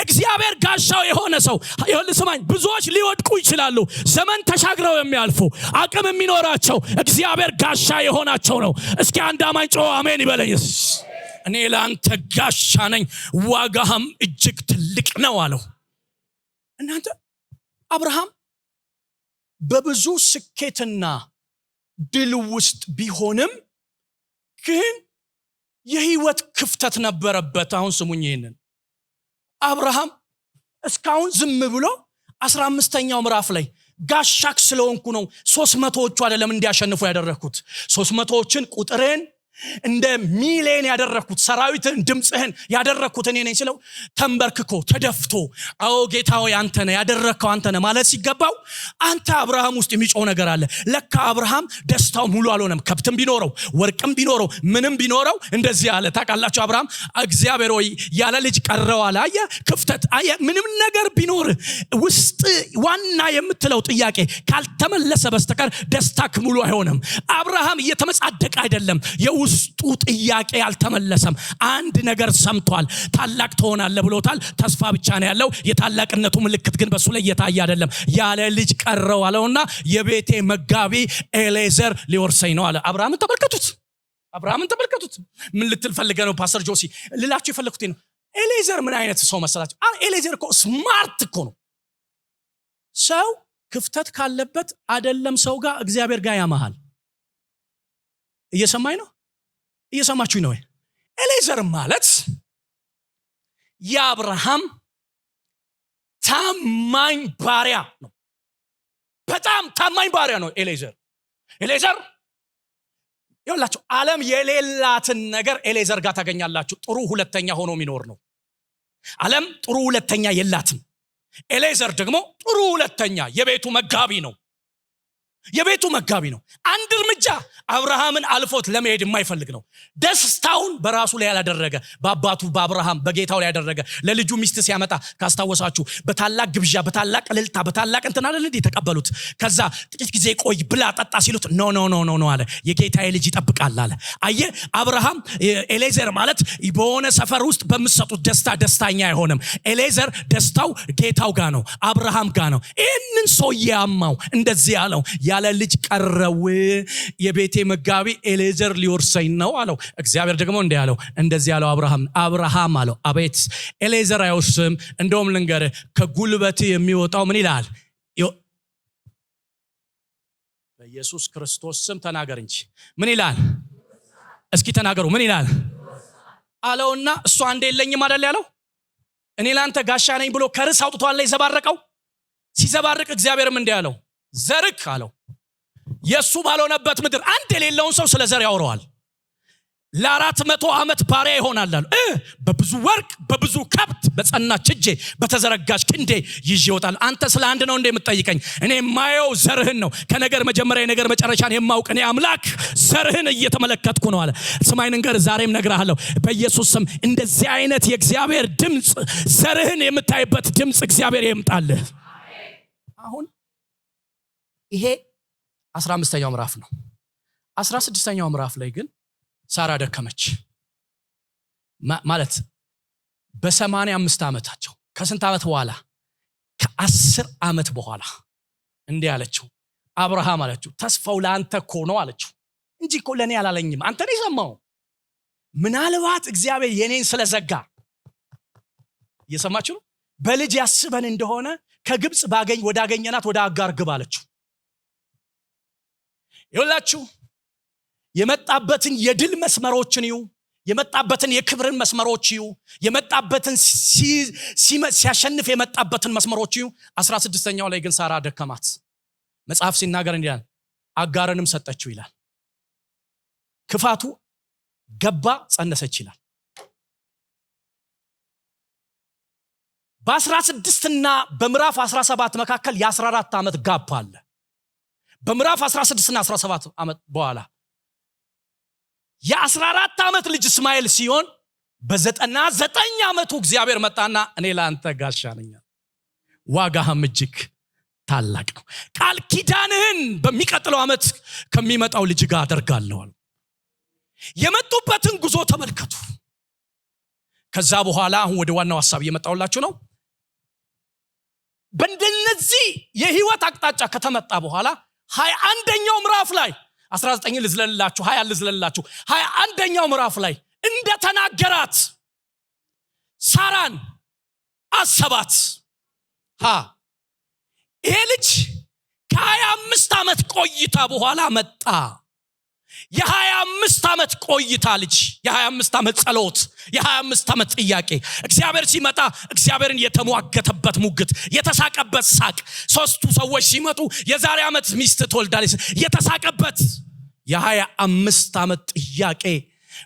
እግዚአብሔር ጋሻው የሆነ ሰው ይኸውልህ ስማኝ፣ ብዙዎች ሊወድቁ ይችላሉ። ዘመን ተሻግረው የሚያልፉ አቅም የሚኖራቸው እግዚአብሔር ጋሻ የሆናቸው ነው። እስኪ አንድ አማኝ ጮህ አሜን ይበለኝስ። እኔ ለአንተ ጋሻ ነኝ፣ ዋጋህም እጅግ ትልቅ ነው አለው። እናንተ አብርሃም በብዙ ስኬትና ድል ውስጥ ቢሆንም ግን የህይወት ክፍተት ነበረበት። አሁን ስሙኝ፣ ይሄንን አብርሃም እስካሁን ዝም ብሎ 15ኛው ምዕራፍ ላይ ጋሻክ ስለሆንኩ ነው 300ዎቹ አይደለም እንዲያሸንፉ ያደረኩት። 300ዎችን ቁጥሬን እንደ ሚሊዮን ያደረኩት ሰራዊትን ድምጽህን ያደረኩት እኔ ነኝ ሲለው ተንበርክኮ ተደፍቶ አዎ ጌታ ሆይ አንተ ነህ ያደረከው አንተ ነህ ማለት ሲገባው አንተ አብርሃም ውስጥ የሚጮህ ነገር አለ። ለካ አብርሃም ደስታው ሙሉ አልሆነም። ከብትም ቢኖረው ወርቅም ቢኖረው ምንም ቢኖረው እንደዚህ አለ። ታውቃላችሁ አብርሃም እግዚአብሔር ሆይ ያለ ልጅ ቀረው አለ። አየ ክፍተት አየ ምንም ነገር ቢኖር ውስጥ ዋና የምትለው ጥያቄ ካልተመለሰ በስተቀር ደስታክ ሙሉ አይሆንም። አብርሃም እየተመጻደቀ አይደለም፣ የውስጡ ጥያቄ አልተመለሰም። አንድ ነገር ሰምቷል፣ ታላቅ ትሆናለህ ብሎታል። ተስፋ ብቻ ነው ያለው። የታላቅነቱ ምልክት ግን በሱ ላይ እየታየ አይደለም። ያለ ልጅ ቀረው አለውና የቤቴ መጋቢ ኤሌዘር ሊወርሰኝ ነው አለ። አብርሃምን ተመልከቱት። ምን ልትል ፈልገህ ነው ፓስተር ጆሲ? ልላችሁ የፈለኩት ነው ኤሌዘር ምን አይነት ሰው መሰላችሁ? ኤሌዘር እኮ ስማርት እኮ ነው። ሰው ክፍተት ካለበት አይደለም ሰው ጋር እግዚአብሔር ጋር ያማሃል። እየሰማችሁ ነው? ኤሌዘር ማለት የአብርሃም ታማኝ ባሪያ ነው። በጣም ታማኝ ባሪያ ነው ኤሌዘር ይኸውላችሁ ዓለም የሌላትን ነገር ኤሌዘር ጋር ታገኛላችሁ። ጥሩ ሁለተኛ ሆኖ የሚኖር ነው። ዓለም ጥሩ ሁለተኛ የላትም። ኤሌዘር ደግሞ ጥሩ ሁለተኛ የቤቱ መጋቢ ነው። አንድ እርምጃ አብርሃምን አልፎት ለመሄድ የማይፈልግ ነው። ደስታውን በራሱ ላይ ያላደረገ በአባቱ በአብርሃም በጌታው ላይ ያደረገ ለልጁ ሚስት ሲያመጣ ካስታወሳችሁ በታላቅ ግብዣ በታላቅ እልልታ በታላቅ እንትን አይደል እንዴ ተቀበሉት። ከዛ ጥቂት ጊዜ ቆይ ብላ ጠጣ ሲሉት ኖ አለ። የጌታዬ ልጅ ይጠብቃል አለ። አየ አብርሃም ኤሌዘር ማለት በሆነ ሰፈር ውስጥ በመሰጡት ደስታኛ አይሆንም። ኤሌዘር ደስታው ጌታው ጋር ነው፣ አብርሃም ጋር ነው። ይህንን ሰው ያማው እንደዚህ ያለው ያለ ልጅ ቀረው የቤቴ መጋቢ ኤሌዘር ሊወርሰኝ ነው አለው። እግዚአብሔር ደግሞ እንዲህ ያለው እንደዚህ ያለው አብርሃም አለው አቤት ኤሌዘር አይወርስም። እንደውም ልንገርህ ከጉልበት የሚወጣው ምን ይላል? በኢየሱስ ክርስቶስ ስም ተናገር እንጂ ምን ይላል? እስኪ ተናገሩ። ምን ይላል አለውና እሱ አንዴ የለኝም አይደል ያለው። እኔ ላንተ ጋሻ ነኝ ብሎ ከርስ አውጥቷል ላይ ዘባረቀው። ሲዘባርቅ እግዚአብሔርም እንዲህ ያለው ዘርክ አለው። የሱ ባልሆነበት ምድር አንድ የሌለውን ሰው ስለ ዘር ያወራዋል። ለ400 ዓመት ባሪያ ይሆናል አሉ። በብዙ ወርቅ በብዙ ከብት በጸናች እጄ በተዘረጋች ክንዴ ይዤ ይወጣል። አንተ ስለ አንድ ነው እንደ የምትጠይቀኝ? እኔ የማየው ዘርህን ነው። ከነገር መጀመሪያ የነገር መጨረሻን የማውቅ እኔ አምላክ ዘርህን እየተመለከትኩ ነው አለ። ስማኝ ንገር፣ ዛሬም ነግርሃለሁ በኢየሱስ ስም እንደዚህ አይነት የእግዚአብሔር ድምፅ ዘርህን የምታይበት ድምፅ እግዚአብሔር ይምጣልህ። አሁን ይሄ 15ኛው ምዕራፍ ነው። 16ኛው ምዕራፍ ላይ ግን ሳራ ደከመች ማለት በ85 ዓመታቸው ከስንት ዓመት በኋላ? ከ10 ዓመት በኋላ እንዲህ አለችው። አብርሃም አለችው ተስፋው ለአንተ እኮ ነው አለችው እንጂ እኮ ለእኔ አላለኝም። አንተ ነው የሰማው። ምናልባት እግዚአብሔር የኔን ስለዘጋ እየሰማችሁ ነው። በልጅ ያስበን እንደሆነ ከግብፅ ወዳገኘናት ወደ አጋር ግባ አለችው። ይኸውላችሁ የመጣበትን የድል መስመሮችን ይዩ፣ የመጣበትን የክብርን መስመሮች ይዩ፣ የመጣበትን ሲያሸንፍ የመጣበትን መስመሮች ይዩ። 16ኛው ላይ ግን ሳራ ደከማት። መጽሐፍ ሲናገር እንዲህ ይላል አጋርንም ሰጠችው ይላል። ክፋቱ ገባ ጸነሰች ይላል። በ16 እና በምዕራፍ 17 መካከል የ14 ዓመት ጋፕ አለ። በምዕራፍ 16 እና 17 ዓመት በኋላ የ14 ዓመት ልጅ እስማኤል ሲሆን በ99 ዓመቱ እግዚአብሔር መጣና እኔ ለአንተ ጋሻ ነኝ፣ ዋጋህም እጅግ ታላቅ ነው፣ ቃል ኪዳንህን በሚቀጥለው ዓመት ከሚመጣው ልጅ ጋር አደርጋለሁ። የመጡበትን ጉዞ ተመልከቱ። ከዛ በኋላ አሁን ወደ ዋናው ሐሳብ እየመጣሁላችሁ ነው። በእንደነዚህ የህይወት አቅጣጫ ከተመጣ በኋላ 21ኛው ምዕራፍ ላይ 19 ልዝለላችሁ 20 ልዝለላችሁ 21ኛው ምዕራፍ ላይ እንደተናገራት ሳራን አሰባት። ይሄ ልጅ ከ25 ዓመት ቆይታ በኋላ መጣ። የ25 ዓመት ቆይታ ልጅ፣ የ25 ዓመት ጸሎት፣ የ25 ዓመት ጥያቄ። እግዚአብሔር ሲመጣ እግዚአብሔርን የተሟገተበት ሙግት፣ የተሳቀበት ሳቅ። ሶስቱ ሰዎች ሲመጡ የዛሬ ዓመት ሚስት ትወልዳለች የተሳቀበት የ25 ዓመት ጥያቄ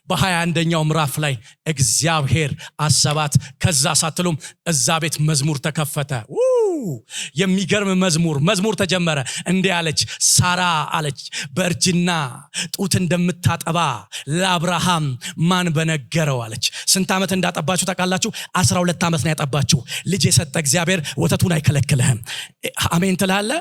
በ21ኛው ምዕራፍ ላይ እግዚአብሔር አሰባት። ከዛ ሳትሉም እዛ ቤት መዝሙር ተከፈተ። የሚገርም መዝሙር ተጀመረ። እንዲህ አለች ሳራ አለች፣ በእርጅና ጡት እንደምታጠባ ለአብርሃም ማን በነገረው አለች። ስንት ዓመት እንዳጠባችሁ ታውቃላችሁ? 12 ዓመት ነው ያጠባችሁ። ልጅ የሰጠ እግዚአብሔር ወተቱን አይከለክልህም። አሜን ትላለ።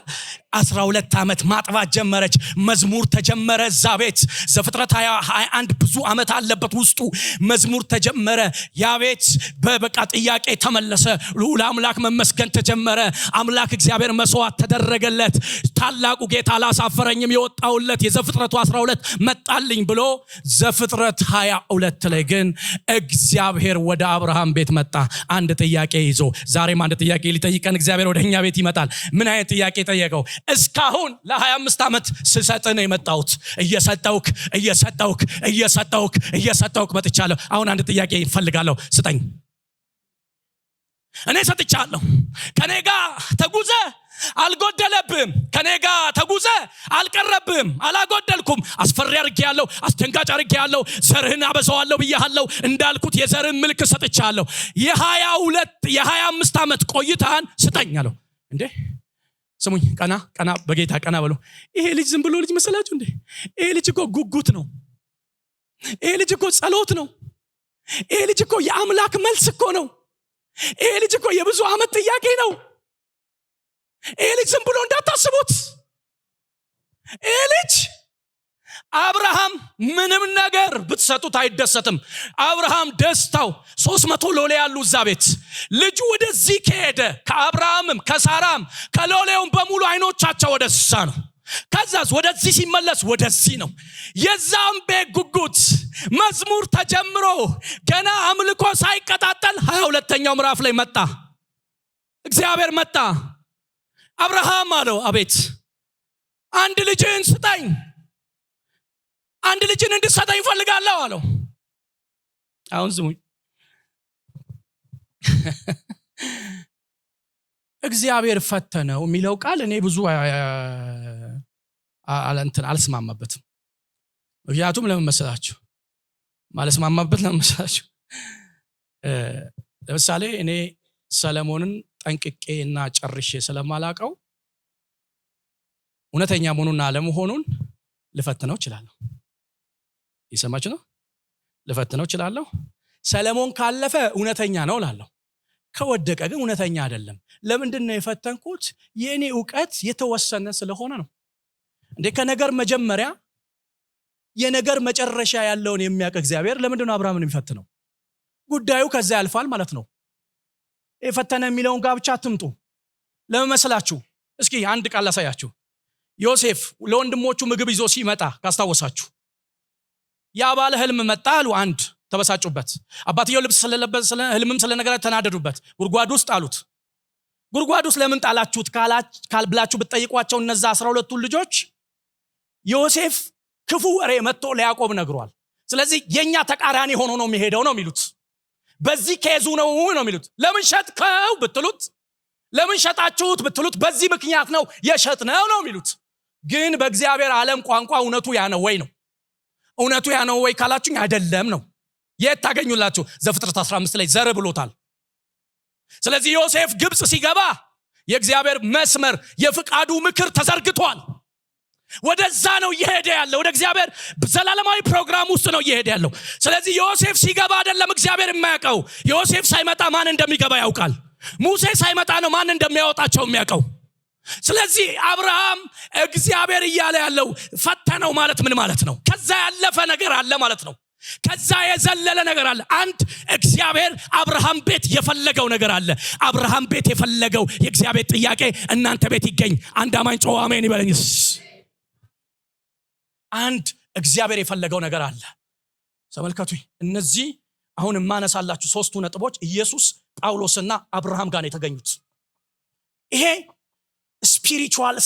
12 ዓመት ማጥባት ጀመረች። መዝሙር ተጀመረ እዛ ቤት። ዘፍጥረት 21 ብዙ ዓመት አለበት ውስጡ። መዝሙር ተጀመረ። ያ ቤት በበቃ ጥያቄ ተመለሰ። ልዑል አምላክ መመስገን ተጀመረ። አምላክ እግዚአብሔር መስዋዕት ተደረገለት። ታላቁ ጌታ አላሳፈረኝም የወጣውለት የዘፍጥረቱ 12 መጣልኝ ብሎ ዘፍጥረት 22 ላይ ግን እግዚአብሔር ወደ አብርሃም ቤት መጣ አንድ ጥያቄ ይዞ። ዛሬም አንድ ጥያቄ ሊጠይቀን እግዚአብሔር ወደኛ ቤት ይመጣል። ምን አይነት ጥያቄ ጠየቀው? እስካሁን ለ25 ዓመት ስሰጥ ነው የመጣሁት። እየሰጠውክ መጥቻለሁ። አሁን አንድ ጥያቄ እፈልጋለሁ፣ ስጠኝ። እኔ ሰጥቻለሁ። ከኔ ጋር ተጉዘ አልጎደለብም። ከኔ ጋር ተጉዘ አልቀረብም፣ አላጎደልኩም። አስፈሪ አድርጌያለሁ፣ አስደንጋጭ አድርጌያለሁ። ዘርህን አበዛዋለሁ ብያለሁ። እንዳልኩት የዘርህን ምልክት ሰጥቻለሁ። የ25 ዓመት ቆይታን ስጠኝ አለው። እንዴ ስሙኝ፣ ቀና በጌታ ቀና በሉ። ይሄ ልጅ ዝም ብሎ ልጅ መሰላችሁ እንዴ? ይሄ ልጅ እኮ ጉጉት ነው። ይሄ ልጅ እኮ ጸሎት ነው። ይሄ ልጅ እኮ የአምላክ መልስ እኮ ነው። ይሄ ልጅ እኮ የብዙ ዓመት ጥያቄ ነው። ይሄ ልጅ ዝም ብሎ እንዳታስቡት። ይሄ ልጅ አብርሃም ምንም ነገር ብትሰጡት አይደሰትም። አብርሃም ደስታው 300 ሎሌ ያሉ እዛ ቤት። ልጁ ወደዚህ ከሄደ ከአብርሃምም ከሳራም ከሎሌውም በሙሉ አይኖቻቸው ወደዛ ነው። ከዛስ ወደዚህ ሲመለስ ወደዚህ ነው። የዛም ቤት ጉጉት መዝሙር ተጀምሮ ገና አምልኮ ሳይቀጣጠል 22ኛው ምዕራፍ ላይ መጣ። እግዚአብሔር መጣ። አብርሃም አለው፣ አቤት። አንድ ልጅን ስጠኝ፣ አንድ ልጅን እንድሰጠኝ ፈልጋለሁ አለው። አሁን ስሙኝ፣ እግዚአብሔር ፈተነው የሚለው ቃል እኔ ብዙ አልስማማበትም። ምክንያቱም ለምን መሰላችሁ? ማለስማማበት ለምን መሰላችሁ? ለምሳሌ እኔ ሰለሞንን ጠንቅቄና ጨርሼ ስለማላቀው እውነተኛ መሆኑና አለመሆኑን ልፈትነው እችላለሁ። ይሰማችሁ ነው? ልፈትነው እችላለሁ። ሰለሞን ካለፈ እውነተኛ ነው እላለሁ። ከወደቀ ግን እውነተኛ አይደለም። ለምንድን ነው የፈተንኩት? የእኔ ዕውቀት የተወሰነ ስለሆነ ነው። እንዴ ከነገር መጀመሪያ የነገር መጨረሻ ያለውን የሚያውቅ እግዚአብሔር ለምንድን ነው አብርሃምን የሚፈትነው? ጉዳዩ ከዛ ያልፋል ማለት ነው። የፈተነ የሚለውን ጋር ብቻ አትምጡ። ለምን መሰላችሁ? እስኪ አንድ ቃል ላሳያችሁ። ዮሴፍ ለወንድሞቹ ምግብ ይዞ ሲመጣ ካስታወሳችሁ ያ ባለ ህልም መጣ አሉ። አንድ ተበሳጩበት። አባትየው ልብስ ስለለበሰ ህልምም ስለነገረ ተናደዱበት። ጉድጓድ ውስጥ አሉት። ጉድጓድ ውስጥ ለምን ጣላችሁት ብላችሁ ብትጠይቋቸው እነዛ 12ቱ ልጆች ዮሴፍ ክፉ ወሬ መጥቶ ለያዕቆብ ነግሯል። ስለዚህ የኛ ተቃራኒ ሆኖ ነው የሚሄደው ነው የሚሉት። በዚህ ከዙ ነው የሚሉት። ለምን ሸጥከው ብትሉት፣ ለምን ሸጣችሁት ብትሉት በዚህ ምክንያት ነው የሸጥነው ነው የሚሉት። ግን በእግዚአብሔር ዓለም ቋንቋ እውነቱ ያ ነው ወይ ነው? እውነቱ ያ ነው ወይ ካላችሁኝ አይደለም ነው። የት ታገኙላችሁ? ዘፍጥረት 15 ላይ ዘር ብሎታል። ስለዚህ ዮሴፍ ግብጽ ሲገባ የእግዚአብሔር መስመር የፍቃዱ ምክር ተዘርግቷል። ወደዛ ነው እየሄደ ያለው። ወደ እግዚአብሔር ዘላለማዊ ፕሮግራም ውስጥ ነው እየሄደ ያለው። ስለዚህ ዮሴፍ ሲገባ አይደለም እግዚአብሔር የማያውቀው። ዮሴፍ ሳይመጣ ማን እንደሚገባ ያውቃል። ሙሴ ሳይመጣ ነው ማን እንደሚያወጣቸው የሚያውቀው። ስለዚህ አብርሃም እግዚአብሔር እያለ ያለው ፈተነው ማለት ምን ማለት ነው? ከዛ ያለፈ ነገር አለ ማለት ነው። ከዛ የዘለለ ነገር አለ። አንድ እግዚአብሔር አብርሃም ቤት የፈለገው ነገር አለ። አብርሃም ቤት የፈለገው የእግዚአብሔር ጥያቄ እናንተ ቤት ይገኝ። አንድ አማኝ ጮህ አሜን ይበለኝስ። አንድ እግዚአብሔር የፈለገው ነገር አለ። ተመልከቱ፣ እነዚህ አሁን ማነሳላችሁ ሶስቱ ነጥቦች ኢየሱስ፣ ጳውሎስና አብርሃም ጋር የተገኙት። ይሄ ስፒሪቹዋል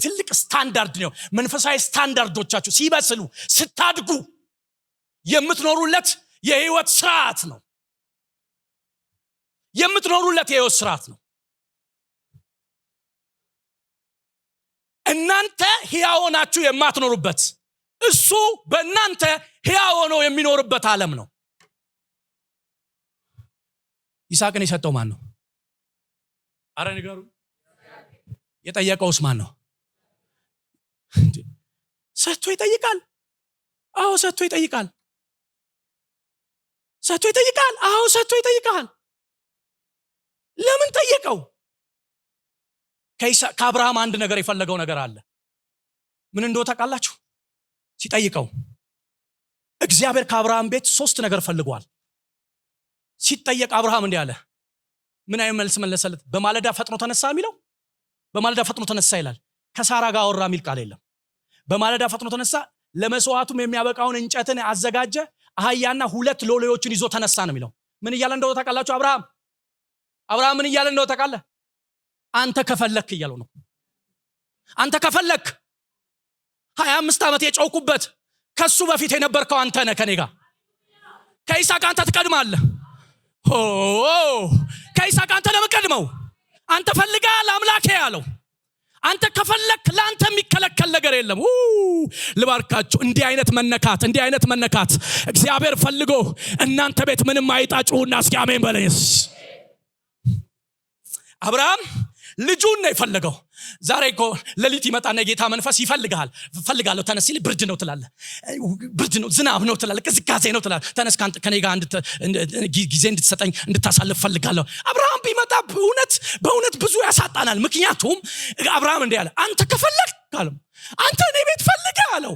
ትልቅ ስታንዳርድ ነው። መንፈሳዊ ስታንዳርዶቻችሁ ሲበስሉ ስታድጉ የምትኖሩለት የህይወት ስርዓት ነው። የምትኖሩለት የህይወት ስርዓት ነው። እናንተ ሕያው ናችሁ የማትኖሩበት እሱ በእናንተ ሕያው ሆኖ የሚኖርበት ዓለም ነው። ይስሐቅን የሰጠው ማን ነው? አረ ንገሩ። የጠየቀውስ ማን ነው? ሰጥቶ ይጠይቃል። አዎ ሰጥቶ ይጠይቃል። ሰጥቶ ይጠይቃል። አዎ ሰጥቶ ይጠይቃል። ለምን ጠየቀው? ከአብርሃም አንድ ነገር የፈለገው ነገር አለ። ምን እንደሆነ ታውቃላችሁ? ሲጠይቀው እግዚአብሔር ከአብርሃም ቤት 3 ነገር ፈልጓል። ሲጠየቅ አብርሃም እንዲህ አለ። ምን አይነት መልስ መለሰለት? በማለዳ ፈጥኖ ተነሳ የሚለው በማለዳ ፈጥኖ ተነሳ ይላል። ከሳራ ጋር አወራ የሚል ቃል የለም። በማለዳ ፈጥኖ ተነሳ፣ ለመስዋዕቱም የሚያበቃውን እንጨትን አዘጋጀ፣ አህያና 2 ሎሌዎችን ይዞ ተነሳ ነው የሚለው። ምን እያለ እንደሆነ ታውቃላችሁ? አብርሃም ምን እያለ እንደሆነ ታውቃለህ? አንተ ከፈለክ እያለው ነው። አንተ ከፈለክ 25 ዓመት የጮኩበት ከሱ በፊት የነበርከው አንተ ነህ። ከኔ ጋር ከይስሐቅ አንተ ትቀድማለህ። ከይስሐቅ አንተ ለመቀድመው አንተ ፈልጋል አምላኬ ያለው። አንተ ከፈለክ ለአንተ የሚከለከል ነገር የለም። ልባርካችሁ። እንዲህ አይነት መነካት እግዚአብሔር ፈልጎ እናንተ ቤት ምንም አይጣጩና እስኪ አሜን በለኝስ። አብርሃም ልጁን ነው የፈለገው። ዛሬ እኮ ሌሊት ይመጣና የጌታ መንፈስ ይፈልጋል። ፈልጋለሁ ተነስ ሲል ብርድ ነው ትላለህ፣ ብርድ ነው፣ ዝናብ ነው ትላለህ፣ ቅዝቃዜ ነው ትላለህ። ተነስ ከኔ ጋር ጊዜ እንድትሰጠኝ እንድታሳልፍ ፈልጋለሁ። አብርሃም ቢመጣ በእውነት ብዙ ያሳጣናል። ምክንያቱም አብርሃም እንዲህ አለ፣ አንተ ከፈለግ አለው፣ አንተ እኔ ቤት ፈልግ አለው።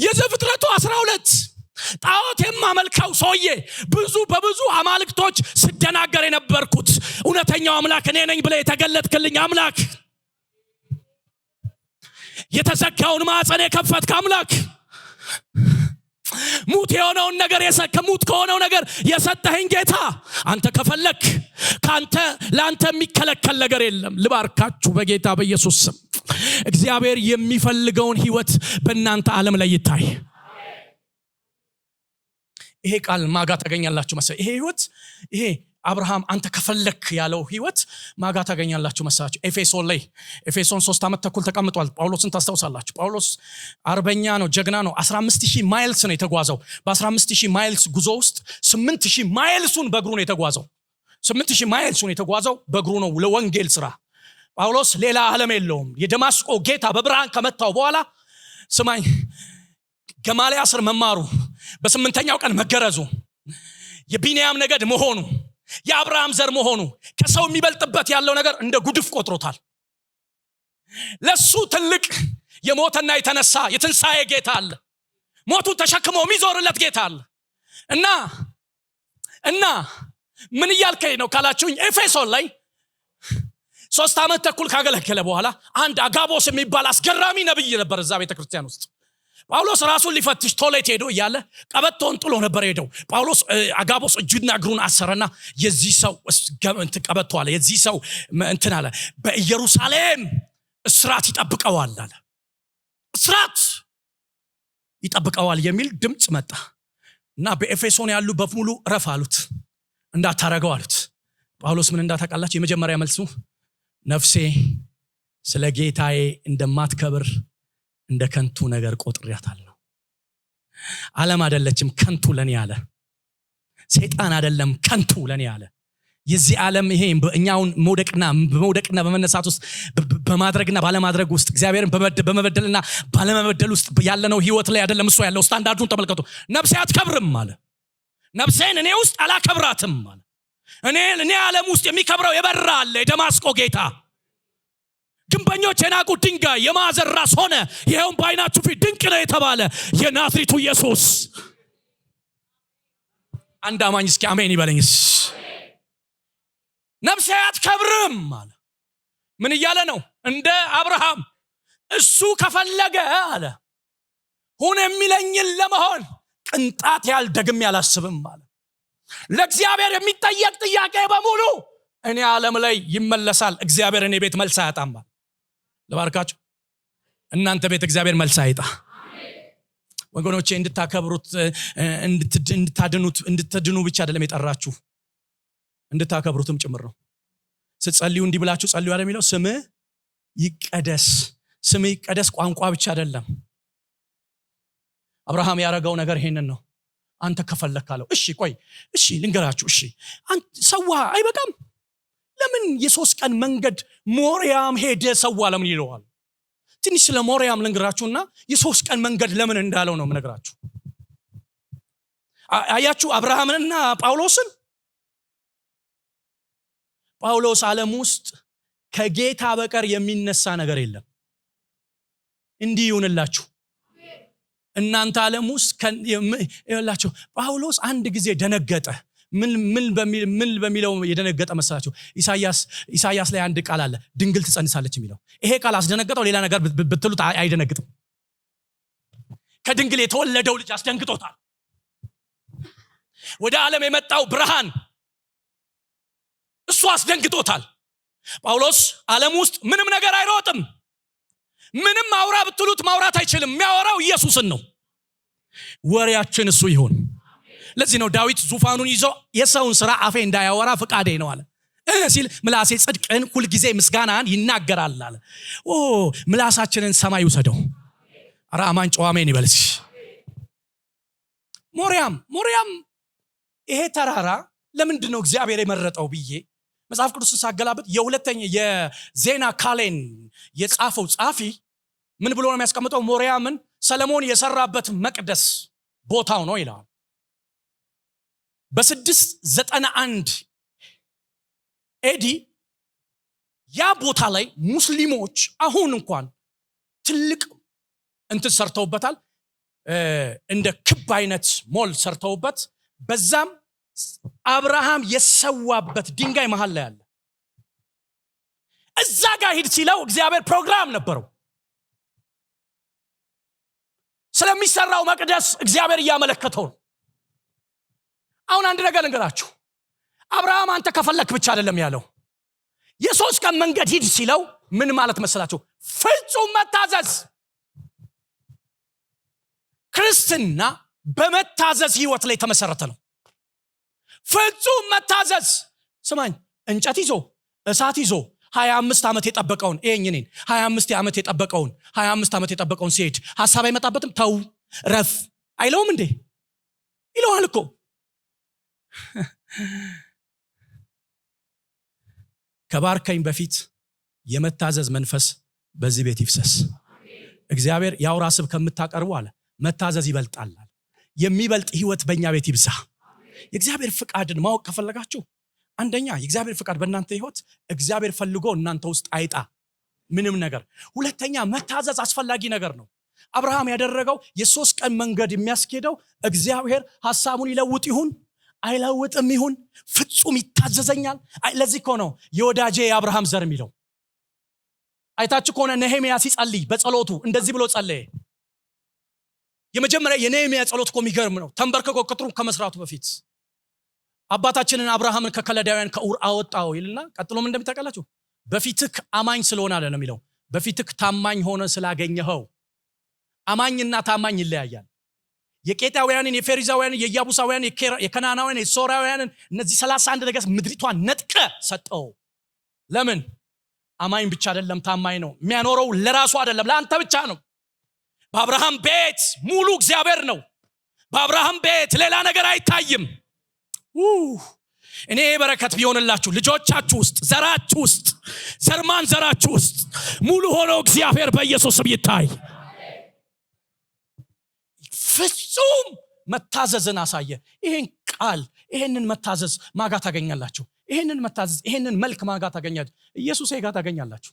የዘፍጥረቱ 12 ጣዖት የማመልከው ሰውዬ በብዙ አማልክቶች ስደናገር የነበርኩት እውነተኛው አምላክ እኔ ነኝ ብለህ የተገለጥክልኝ አምላክ፣ የተዘጋውን ማዕፀን የከፈትክ አምላክ፣ ሙት የሆነውን ነገር ሙት ከሆነው ነገር የሰጠኸኝ ጌታ፣ አንተ ከፈለክ ለአንተ የሚከለከል ነገር የለም። ልባርካችሁ በጌታ በኢየሱስ ስም። እግዚአብሔር የሚፈልገውን ህይወት በእናንተ ዓለም ላይ ይታይ። ይሄ ቃል ማጋ ታገኛላችሁ መሰለኝ። ይሄ ህይወት ይሄ አብርሃም አንተ ከፈለክ ያለው ህይወት ማጋ ታገኛላችሁ መሰላችሁ። ኤፌሶን 3 ዓመት ተኩል ተቀምጧል። ጳውሎስን ታስታውሳላችሁ። ጳውሎስ አርበኛ ነው፣ ጀግና ነው። 15000 ማይልስ ነው የተጓዘው። በ15000 ማይልስ ጉዞ ውስጥ 8000 ማይልሱን በእግሩ ነው የተጓዘው። 8000 ማይልሱን የተጓዘው በእግሩ ነው ለወንጌል ስራ። ጳውሎስ ሌላ ዓለም የለውም። የደማስቆ ጌታ በብርሃን ከመታው በኋላ ስማኝ፣ ገማልያ ስር መማሩ፣ በ8ኛው ቀን መገረዙ፣ የቢንያም ነገድ መሆኑ፣ የአብርሃም ዘር መሆኑ፣ ከሰው የሚበልጥበት ያለው ነገር እንደ ጉድፍ ቆጥሮታል። ለሱ ትልቅ የሞተና የተነሳ የትንሣኤ ጌታ አለ። ሞቱን ተሸክሞ የሚዞርለት ጌታ አለ። እና ምን እያልከኝ ነው ካላችሁኝ፣ ኤፌሶን ላይ 3 ዓመት ተኩል ካገለገለ በኋላ አንድ አጋቦስ የሚባል አስገራሚ ነብይ ነበር እዛ ቤተክርስቲያን ውስጥ። ጳውሎስ ራሱን ሊፈትሽ ቶሌት ሄዶ እያለ ቀበቶን ጥሎ ነበር ሄደው። ጳውሎስ አጋቦስ እጁና እግሩን አሰረና የዚህ ሰው ቀበቶ አለ፣ የዚህ ሰው እንትን አለ፣ በኢየሩሳሌም እስራት ይጠብቀዋል አለ። እስራት ይጠብቀዋል የሚል ድምጽ መጣ እና በኤፌሶን ያሉ በሙሉ ረፍ አሉት፣ እንዳታረገው አሉት። ጳውሎስ ምን እንዳታቃላችሁ የመጀመሪያ መልሱ ነፍሴ ስለ ጌታዬ እንደማትከብር እንደ ከንቱ ነገር ቆጥሬያታለሁ። ዓለም አይደለችም ከንቱ ለኔ አለ። ሰይጣን አይደለም ከንቱ ለኔ አለ። የዚህ ዓለም ይሄ እኛውን መውደቅና በመነሳት ውስጥ በማድረግና ባለማድረግ ውስጥ እግዚአብሔርን በመበደልና ባለመበደል ውስጥ ያለነው ህይወት ላይ አይደለም እሱ ያለው። ስታንዳርዱን ተመልከቱ። ነፍሴ አትከብርም አለ። ነፍሴን እኔ ውስጥ አላከብራትም አለ። እኔ ዓለም ውስጥ የሚከብረው የበራ አለ፣ የደማስቆ ጌታ። ግንበኞች የናቁ ድንጋይ የማዕዘን ራስ ሆነ፣ ይሄውም በዓይናችሁ ፊት ድንቅ ነው የተባለ የናዝሬቱ ኢየሱስ። አንድ አማኝ እስኪ አሜን ይበለኝስ። ነፍሴ አትከብርም አለ። ምን እያለ ነው? እንደ አብርሃም እሱ ከፈለገ አለ ሁን የሚለኝን ለመሆን ቅንጣት ያህል ደግሜ አላስብም አለ። ለእግዚአብሔር የሚጠየቅ ጥያቄ በሙሉ እኔ ዓለም ላይ ይመለሳል። እግዚአብሔር እኔ ቤት መልስ አያጣም። ለባርካችሁ እናንተ ቤት እግዚአብሔር መልስ አይጣ። ወገኖቼ እንድታከብሩት እንድትድኑ ብቻ አይደለም የጠራችሁ፣ እንድታከብሩትም ጭምር ነው። ስትጸልዩ እንዲህ ብላችሁ ጸልዩ አይደል የሚለው? ስምህ ይቀደስ። ስምህ ይቀደስ ቋንቋ ብቻ አይደለም። አብርሃም ያረጋው ነገር ይሄንን ነው። አንተ ከፈለካለው እሺ ቆይ እሺ ልንገራችሁ እሺ ሰዋ አይበቃም? ለምን የ3 ቀን መንገድ ሞሪያም ሄደ ሰዋ ለምን ይለዋል? ትንሽ ስለ ሞሪያም ልንገራችሁና የ3 ቀን መንገድ ለምን እንዳለው ነው የምነግራችሁ። አያችሁ አብርሃምንና ጳውሎስን። ጳውሎስ ዓለም ውስጥ ከጌታ በቀር የሚነሳ ነገር የለም። እንዲህ ይሁንላችሁ እናንተ ዓለም ውስጥ ይላችሁ። ጳውሎስ አንድ ጊዜ ደነገጠ። ምን በሚለው የደነገጠ መሰላችሁ? ኢሳይያስ ላይ አንድ ቃል አለ፣ ድንግል ትጸንሳለች የሚለው። ይሄ ቃል አስደነገጠው። ሌላ ነገር ብትሉት አይደነግጥም። ከድንግል የተወለደው ልጅ አስደንግጦታል። ወደ ዓለም የመጣው ብርሃን እሱ አስደንግጦታል። ጳውሎስ ዓለም ውስጥ ምንም ነገር አይሮጥም። ምንም አውራ ብትሉት ማውራት አይችልም። የሚያወራው ኢየሱስን ነው። ወሬያችን እሱ ይሁን። ለዚህ ነው ዳዊት ዙፋኑን ይዞ የሰውን ሥራ አፌ እንዳያወራ ፍቃዴ ነው አለ ሲል ምላሴ ጽድቅን ሁል ጊዜ ምስጋናን ይናገራል አለ። ምላሳችንን ሰማይ ውሰደው። ኧረ አማን ጨው አሜን ይበልሽ። ሞሪያም ይሄ ተራራ ለምንድን ነው እግዚአብሔር የመረጠው ብዬ መጽሐፍ ቅዱስን ሳገላብጥ የሁለተኛ የዜና ካሌን የጻፈው ጻፊ ምን ብሎ ነው የሚያስቀምጠው? ሞሪያምን ሰለሞን የሰራበት መቅደስ ቦታው ነው ይላል። በ691 ኤዲ ያ ቦታ ላይ ሙስሊሞች አሁን እንኳን ትልቅ እንትን ሰርተውበታል። እንደ ክብ አይነት ሞል ሰርተውበት በዛም አብርሃም የሰዋበት ድንጋይ መሃል ላይ አለ። እዛ ጋር ሂድ ሲለው እግዚአብሔር ፕሮግራም ነበረው። ስለሚሰራው መቅደስ እግዚአብሔር እያመለከተው ነው። አሁን አንድ ነገር ልንገራችሁ። አብርሃም አንተ ከፈለክ ብቻ አይደለም ያለው። የ3 ቀን መንገድ ሂድ ሲለው ምን ማለት መሰላችሁ? ፍጹም መታዘዝ። ክርስትና በመታዘዝ ህይወት ላይ ተመሰረተ ነው። ፍጹም መታዘዝ። ስማኝ፣ እንጨት ይዞ እሳት ይዞ 25 ዓመት የጠበቀውን 25 ዓመት የጠበቀውን ሲሄድ ሐሳብ አይመጣበትም? ተው ረፍ አይለውም እንዴ? ይለዋል እኮ። ከባርከኝ በፊት የመታዘዝ መንፈስ በዚህ ቤት ይፍሰስ። እግዚአብሔር ያውራ ስብ ከምታቀርቡ አለ መታዘዝ ይበልጣል። የሚበልጥ ህይወት በእኛ ቤት ይብዛ። የእግዚአብሔር ፍቃድን ማወቅ ከፈለጋችሁ አንደኛ የእግዚአብሔር ፍቃድ በእናንተ ህይወት እግዚአብሔር ፈልጎ እናንተ ውስጥ አይጣ ምንም ነገር። ሁለተኛ መታዘዝ አስፈላጊ ነገር ነው። አብርሃም ያደረገው የ3 ቀን መንገድ የሚያስኬደው እግዚአብሔር ሐሳቡን ይለውጥ ይሁን አይለውጥም ይሁን ፍጹም ይታዘዘኛል። ለዚህ እኮ ነው የወዳጄ የአብርሃም ዘር የሚለው። አይታችሁ ከሆነ ነህምያ ሲጸልይ በጸሎቱ እንደዚህ ብሎ ጸለየ። የመጀመሪያ የነህምያ ጸሎት እኮ የሚገርም ነው። ተንበርክኮ ቅጥሩን ከመስራቱ በፊት አባታችንን አብርሃምን ከከለዳውያን ከኡር አወጣው ይልና ቀጥሎም እንደምታውቃላችሁ በፊትክ አማኝ ስለሆነ አለ ነው የሚለው። በፊትክ ታማኝ ሆነ ስላገኘኸው። አማኝና ታማኝ ይለያያል። የቄጣውያንን፣ የፌሪዛውያንን፣ የያቡሳውያንን፣ የከናናውያንን፣ የሶራውያንን እነዚህ 31 ነገስ ምድሪቷን ነጥቀ ሰጠው። ለምን? አማኝ ብቻ አይደለም ታማኝ ነው። የሚያኖረው ለራሱ አይደለም ለአንተ ብቻ ነው። በአብርሃም ቤት ሙሉ እግዚአብሔር ነው። በአብርሃም ቤት ሌላ ነገር አይታይም። እኔ በረከት ቢሆንላችሁ ልጆቻችሁ ውስጥ፣ ዘራችሁ ውስጥ፣ ዘርማን ዘራችሁ ውስጥ ሙሉ ሆኖ እግዚአብሔር በኢየሱስ ስም ይታይ። ፍጹም መታዘዝን አሳየ። ይሄን ቃል ይሄንን መታዘዝ ማጋ ታገኛላችሁ። ይሄንን መታዘዝ ይሄንን መልክ ማጋ ታገኛላችሁ። ኢየሱስ ጋር ታገኛላችሁ።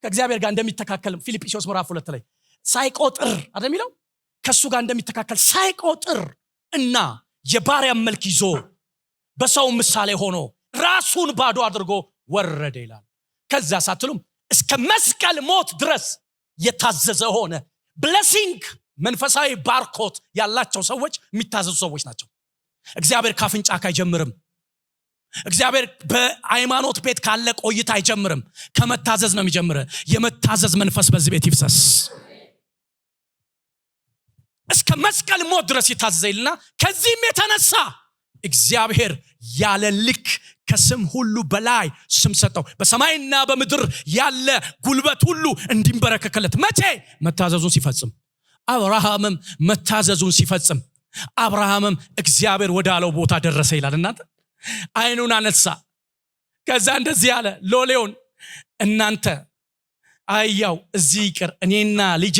ከእግዚአብሔር ጋር እንደሚተካከል ፊልጵስዩስ ምዕራፍ 2 ላይ ሳይቆጥር አይደል የሚለው? ከሱ ጋር እንደሚተካከል ሳይቆጥር እና የባሪያ መልክ ይዞ በሰው ምሳሌ ሆኖ ራሱን ባዶ አድርጎ ወረደ ይላል። ከዛ ሳትሉም እስከ መስቀል ሞት ድረስ የታዘዘ ሆነ። ብሌሲንግ መንፈሳዊ ባርኮት ያላቸው ሰዎች የሚታዘዙ ሰዎች ናቸው። እግዚአብሔር ካፍንጫ አይጀምርም። እግዚአብሔር በሃይማኖት ቤት ካለ ቆይታ አይጀምርም። ከመታዘዝ ነው የሚጀምረው። የመታዘዝ መንፈስ በዚህ ቤት ይፍሰስ። እስከ መስቀል ሞት ድረስ ይታዘዘልና ከዚህም የተነሳ እግዚአብሔር ያለ ልክ ከስም ሁሉ በላይ ስም ሰጠው። በሰማይና በምድር ያለ ጉልበት ሁሉ እንዲንበረከከለት። መቼ? መታዘዙን ሲፈጽም። አብርሃምም መታዘዙን ሲፈጽም አብርሃምም እግዚአብሔር ወዳለው ቦታ ደረሰ ይላል። እናንተ አይኑን አነሳ። ከዛ እንደዚህ ያለ ሎሌውን እናንተ አያው እዚህ ይቅር እኔና ልጄ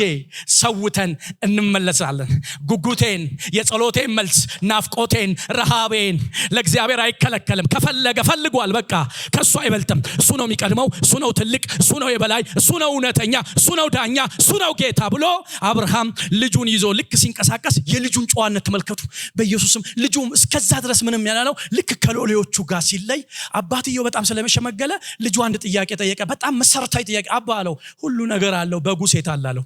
ሰውተን እንመለሳለን። ጉጉቴን የጸሎቴን መልስ ናፍቆቴን ረሃቤን ለእግዚአብሔር አይከለከልም። ከፈለገ ፈልጓል። በቃ ከሱ አይበልጥም። እሱ ነው የሚቀድመው፣ እሱ ነው ትልቅ፣ እሱ ነው የበላይ፣ እሱ ነው እውነተኛ፣ እሱ ነው ዳኛ፣ እሱ ነው ጌታ ብሎ አብርሃም ልጁን ይዞ ልክ ሲንቀሳቀስ የልጁን ጨዋነት ተመልከቱ። በኢየሱስም ልጁ እስከዛ ድረስ ምንም ያላለው ልክ ከሎሌዎቹ ጋር ሲለይ አባትየው በጣም ስለመሸመገለ ልጁ አንድ ጥያቄ ጠየቀ። በጣም መሰረታዊ ጥያቄ። አባ አለው ሁሉ ነገር አለው፣ በጉ ሴት አለው።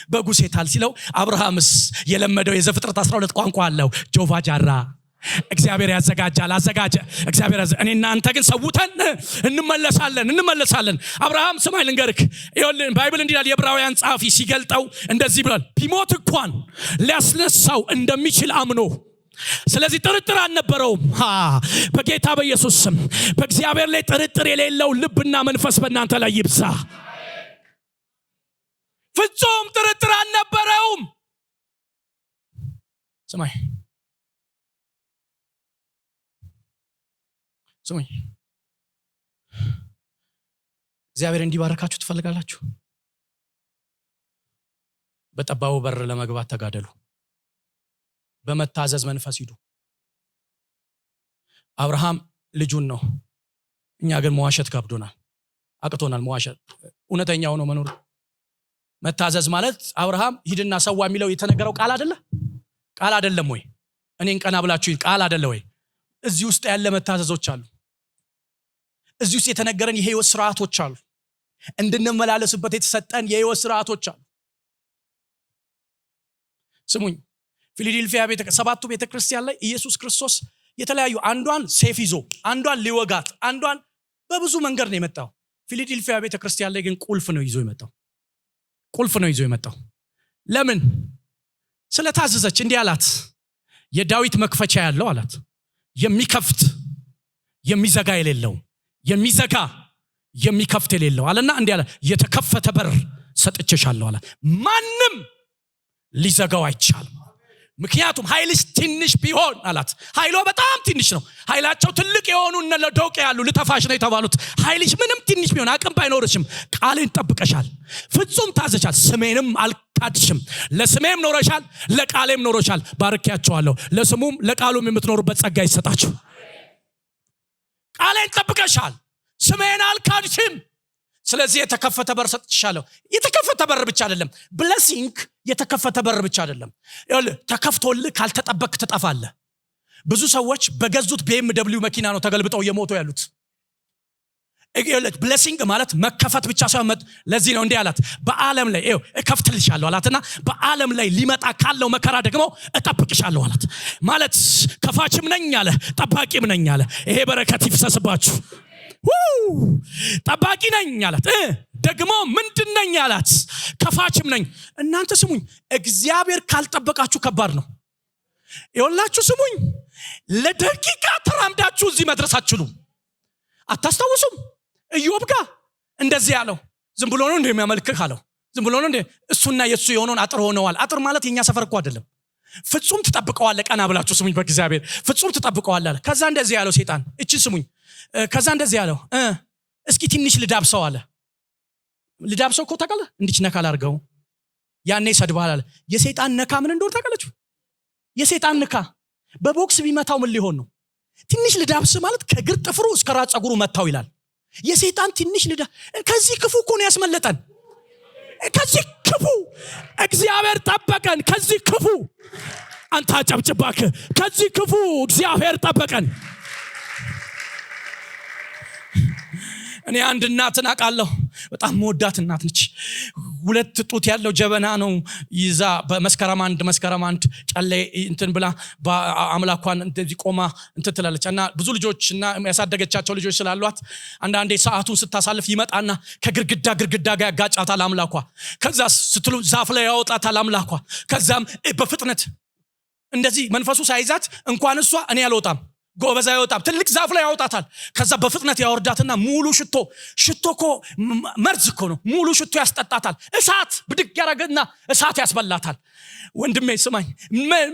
በጉ ሴት አለ ሲለው አብርሃምስ የለመደው የዘፍጥረት 12 ቋንቋ አለው። ጆቫ ጃራ እግዚአብሔር ያዘጋጃል፣ አዘጋጀ እግዚአብሔር። እኔና አንተ ግን ሰውተን እንመለሳለን። አብርሃም ስማይ ልንገርክ፣ ይኸውልህ ባይብል እንዲህ ይላል። የዕብራውያን ጸሐፊ ሲገልጠው እንደዚህ ብሏል፣ ቢሞት እንኳን ሊያስነሳው እንደሚችል አምኖ ስለዚህ ጥርጥር አልነበረውም። በጌታ በኢየሱስ ስም በእግዚአብሔር ላይ ጥርጥር የሌለው ልብና መንፈስ በእናንተ ላይ ይብዛ። ፍጹም ጥርጥር አልነበረውም። ስማኝ እግዚአብሔር እንዲባረካችሁ ትፈልጋላችሁ? በጠባቡ በር ለመግባት ተጋደሉ። በመታዘዝ መንፈስ ሂዱ። አብርሃም ልጁን ነው። እኛ ግን መዋሸት ከብዶናል፣ አቅቶናል። መዋሸት እውነተኛው ነው መኖር። መታዘዝ ማለት አብርሃም ሂድና ሰዋ የሚለው የተነገረው ቃል አይደለም ወይ? እኔን ቀና ብላችሁ ቃል አይደለ ወይ? እዚህ ውስጥ ያለ መታዘዞች አሉ። እዚህ ውስጥ የተነገረን የህይወት ስርዓቶች አሉ። እንድንመላለስበት የተሰጠን የህይወት ስርዓቶች አሉ። ስሙኝ፣ ፊላዴልፊያ ሰባቱ ቤተክርስቲያን ላይ ኢየሱስ ክርስቶስ የተለያዩ አንዷን ሴፍ ይዞ አንዷን ሊወጋት አንዷን በብዙ መንገድ ነው የመጣው። ፊላዴልፊያ ቤተክርስቲያን ላይ ግን ቁልፍ ነው ይዞ የመጣው። ለምን? ስለታዘዘች። እንዲህ አላት፣ የዳዊት መክፈቻ ያለው አላት፣ የሚከፍት የሚዘጋ የሌለው፣ የሚዘጋ የሚከፍት የሌለው አለና እንዲህ አለ፣ የተከፈተ በር ሰጥቼሻለሁ አላት። ማንም ሊዘጋው አይቻልም። ምክንያቱም ኃይልሽ ትንሽ ቢሆን አላት። ኃይሏ በጣም ትንሽ ነው። ኃይላቸው ትልቅ የሆኑ እነ ለዶቄ ያሉ ልተፋሽ ነው የተባሉት። ኃይልሽ ምንም ትንሽ ቢሆን አቅም ባይኖርሽም ቃሌን ጠብቀሻል፣ ፍጹም ታዘሻል፣ ስሜንም አልካድሽም። ለስሜም ኖረሻል፣ ለቃሌም ኖረሻል። ባርኪያቸዋለሁ። ለስሙም ለቃሉም የምትኖሩበት ጸጋ ይሰጣችሁ። ቃሌን ጠብቀሻል፣ ስሜን አልካድሽም። ስለዚህ የተከፈተ በር ሰጥቻለሁ። የተከፈተ በር ብቻ አይደለም፣ ብሌሲንግ የተከፈተ በር ብቻ አይደለም። ተከፍቶልህ ካልተጠበቅ ትጠፋለህ። ብዙ ሰዎች በገዙት BMW መኪና ነው ተገልብጠው እየሞቱ ያሉት። ብሌሲንግ ማለት መከፈት ብቻ ሳይሆን ለዚህ ነው እንዲህ አላት፣ በዓለም ላይ እከፍትልሻለሁ አላትና በዓለም ላይ ሊመጣ ካለው መከራ ደግሞ እጠብቅሻለሁ አላት። ማለት ከፋችም ነኝ አለ፣ ጠባቂም ነኝ አለ። ይሄ በረከት ይፍሰስባችሁ። ጠባቂ ነኝ አላት፣ ደግሞ ምንድነኝ አላት? ከፋችም ነኝ። እናንተ ስሙኝ፣ እግዚአብሔር ካልጠበቃችሁ ከባድ ነው። ይኸውላችሁ ስሙኝ፣ ለደቂቃ ተራምዳችሁ እዚህ መድረስ አትችሉም። አታስታውሱም? ኢዮብ ጋር እንደዚህ ያለው ዝም ብሎ ነው እንደሚያመልክህ አለው። ዝም ብሎ ነው እንደ እሱና የሱ የሆነውን አጥር ሆነዋል። አጥር ማለት የኛ ሰፈር እኮ አይደለም። ፍጹም ትጠብቀዋለህ። ቀና ብላችሁ ስሙኝ፣ በእግዚአብሔር ፍጹም ትጠብቀዋለህ አለ። ከዛ እንደዚህ ያለው ሰይጣን፣ እቺ ስሙኝ፣ ከዛ እንደዚህ ያለው እስኪ ትንሽ ልዳብሰው አለ። ልዳብሰው እኮ ታውቃለህ፣ እንዲች ነካ ላርገው፣ ያኔ ሰድባል አለ። የሰይጣን ነካ ምን እንደሆነ ታውቃላችሁ? የሰይጣን ነካ በቦክስ ቢመታው ምን ሊሆን ነው? ትንሽ ልዳብስ ማለት ከግር ጥፍሩ እስከ ራስ ጸጉሩ መታው ይላል። የሰይጣን ትንሽ ልዳ ከዚህ ክፉ እኮ ነው ያስመለጠን። ከዚህ ክፉ እግዚአብሔር ጠበቀን። ከዚህ ክፉ አንተ አጨብጭባክ፣ ከዚህ ክፉ እግዚአብሔር ጠበቀን። እኔ አንድ እናትን አውቃለሁ፣ በጣም መወዳት እናት ነች። 2 ጡት ያለው ጀበና ነው ይዛ በመስከረም አንድ ጨሌ እንትን ብላ በአምላኳን እንደዚህ ቆማ እንትን ትላለች። እና ብዙ ልጆችና ያሳደገቻቸው ልጆች ስላሏት አንዳንዴ ሰዓቱን ስታሳልፍ ይመጣና ከግርግዳ ጋር ያጋጫታል አምላኳ። ከዛ ስትሉ ዛፍ ላይ ያወጣታል አምላኳ። ከዛም በፍጥነት እንደዚህ መንፈሱ ሳይዛት እንኳን እሷ እኔ አልወጣም ጎበዝ አይወጣም። ትልቅ ዛፍ ላይ ያወጣታል። ከዛ በፍጥነት ያወርዳትና ሙሉ ሽቶ እኮ መርዝ እኮ ነው። ሙሉ ሽቶ ያስጠጣታል። እሳት ብድግ ያረገና እሳት ያስበላታል። ወንድሜ ስማኝ፣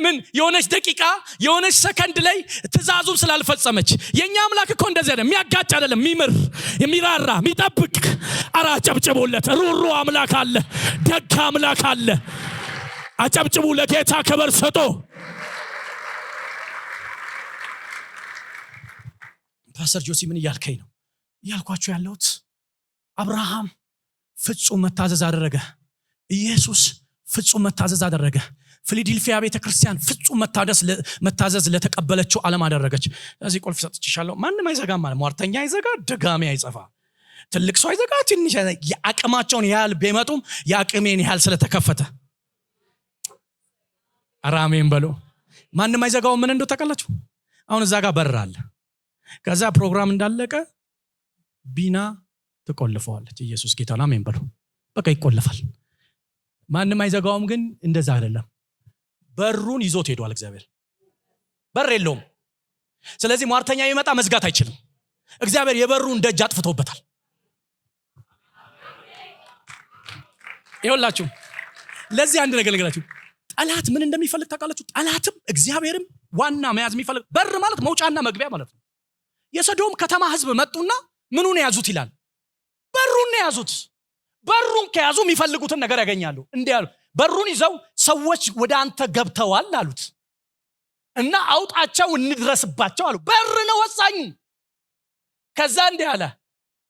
ምን የሆነች ደቂቃ የሆነች ሰከንድ ላይ ትእዛዙን ስላልፈጸመች። የኛ አምላክ እኮ እንደዚህ አይደለም። የሚያጋጭ አይደለም፣ የሚምር የሚራራ የሚጠብቅ። አራ አጨብጭቡለት። ሩሩ አምላክ አለ፣ ደግ አምላክ አለ። አጨብጭቡ፣ ለጌታ ክብር ስጡ። ፓስተር ጆሲ ምን እያልከኝ ነው? እያልኳችሁ ያለሁት አብርሃም ፍጹም መታዘዝ አደረገ። ኢየሱስ ፍጹም መታዘዝ አደረገ። ፊላዴልፊያ ቤተክርስቲያን ፍጹም መታዘዝ ለተቀበለችው ዓለም አደረገች። ስለዚህ ቁልፍ ሰጥቼሻለሁ። ማንም አይዘጋም ማለት ሟርተኛ አይዘጋ፣ ደጋሚ አይጸፋ፣ ትልቅ ሰው አይዘጋ፣ ትንሽ የአቅማቸውን ያህል ቢመጡም የአቅሜን ያህል ስለተከፈተ አራሜን በሉ። ማንም አይዘጋው። ምን እንደው ታውቃላችሁ? አሁን እዛ ጋር በር አለ። ከዛ ፕሮግራም እንዳለቀ ቢና ትቆልፈዋለች። ኢየሱስ ጌታ ነው። አሜን በሉ። በቃ ይቆለፋል። ማንም አይዘጋውም። ግን እንደዛ አይደለም። በሩን ይዞት ሄዷል እግዚአብሔር። በር የለውም። ስለዚህ ሟርተኛ ይመጣ መዝጋት አይችልም። እግዚአብሔር የበሩን ደጅ አጥፍቶበታል። ይኸውላችሁ ለዚህ አንድ ነገር ልንገራችሁ። ጠላት ምን እንደሚፈልግ ታውቃላችሁ? ጠላትም እግዚአብሔርም ዋና መያዝ የሚፈልግ በር ማለት መውጫና መግቢያ ማለት ነው። የሰዶም ከተማ ህዝብ መጡና ምኑን ያዙት ይላል? በሩን ያዙት። በሩን ከያዙ የሚፈልጉትን ነገር ያገኛሉ። እንዲህ ያሉ በሩን ይዘው ሰዎች ወደ አንተ ገብተዋል አሉት እና አውጣቸው እንድረስባቸው አሉ። በር ነው ወሳኝ። ከዛ እንዲህ አለ፣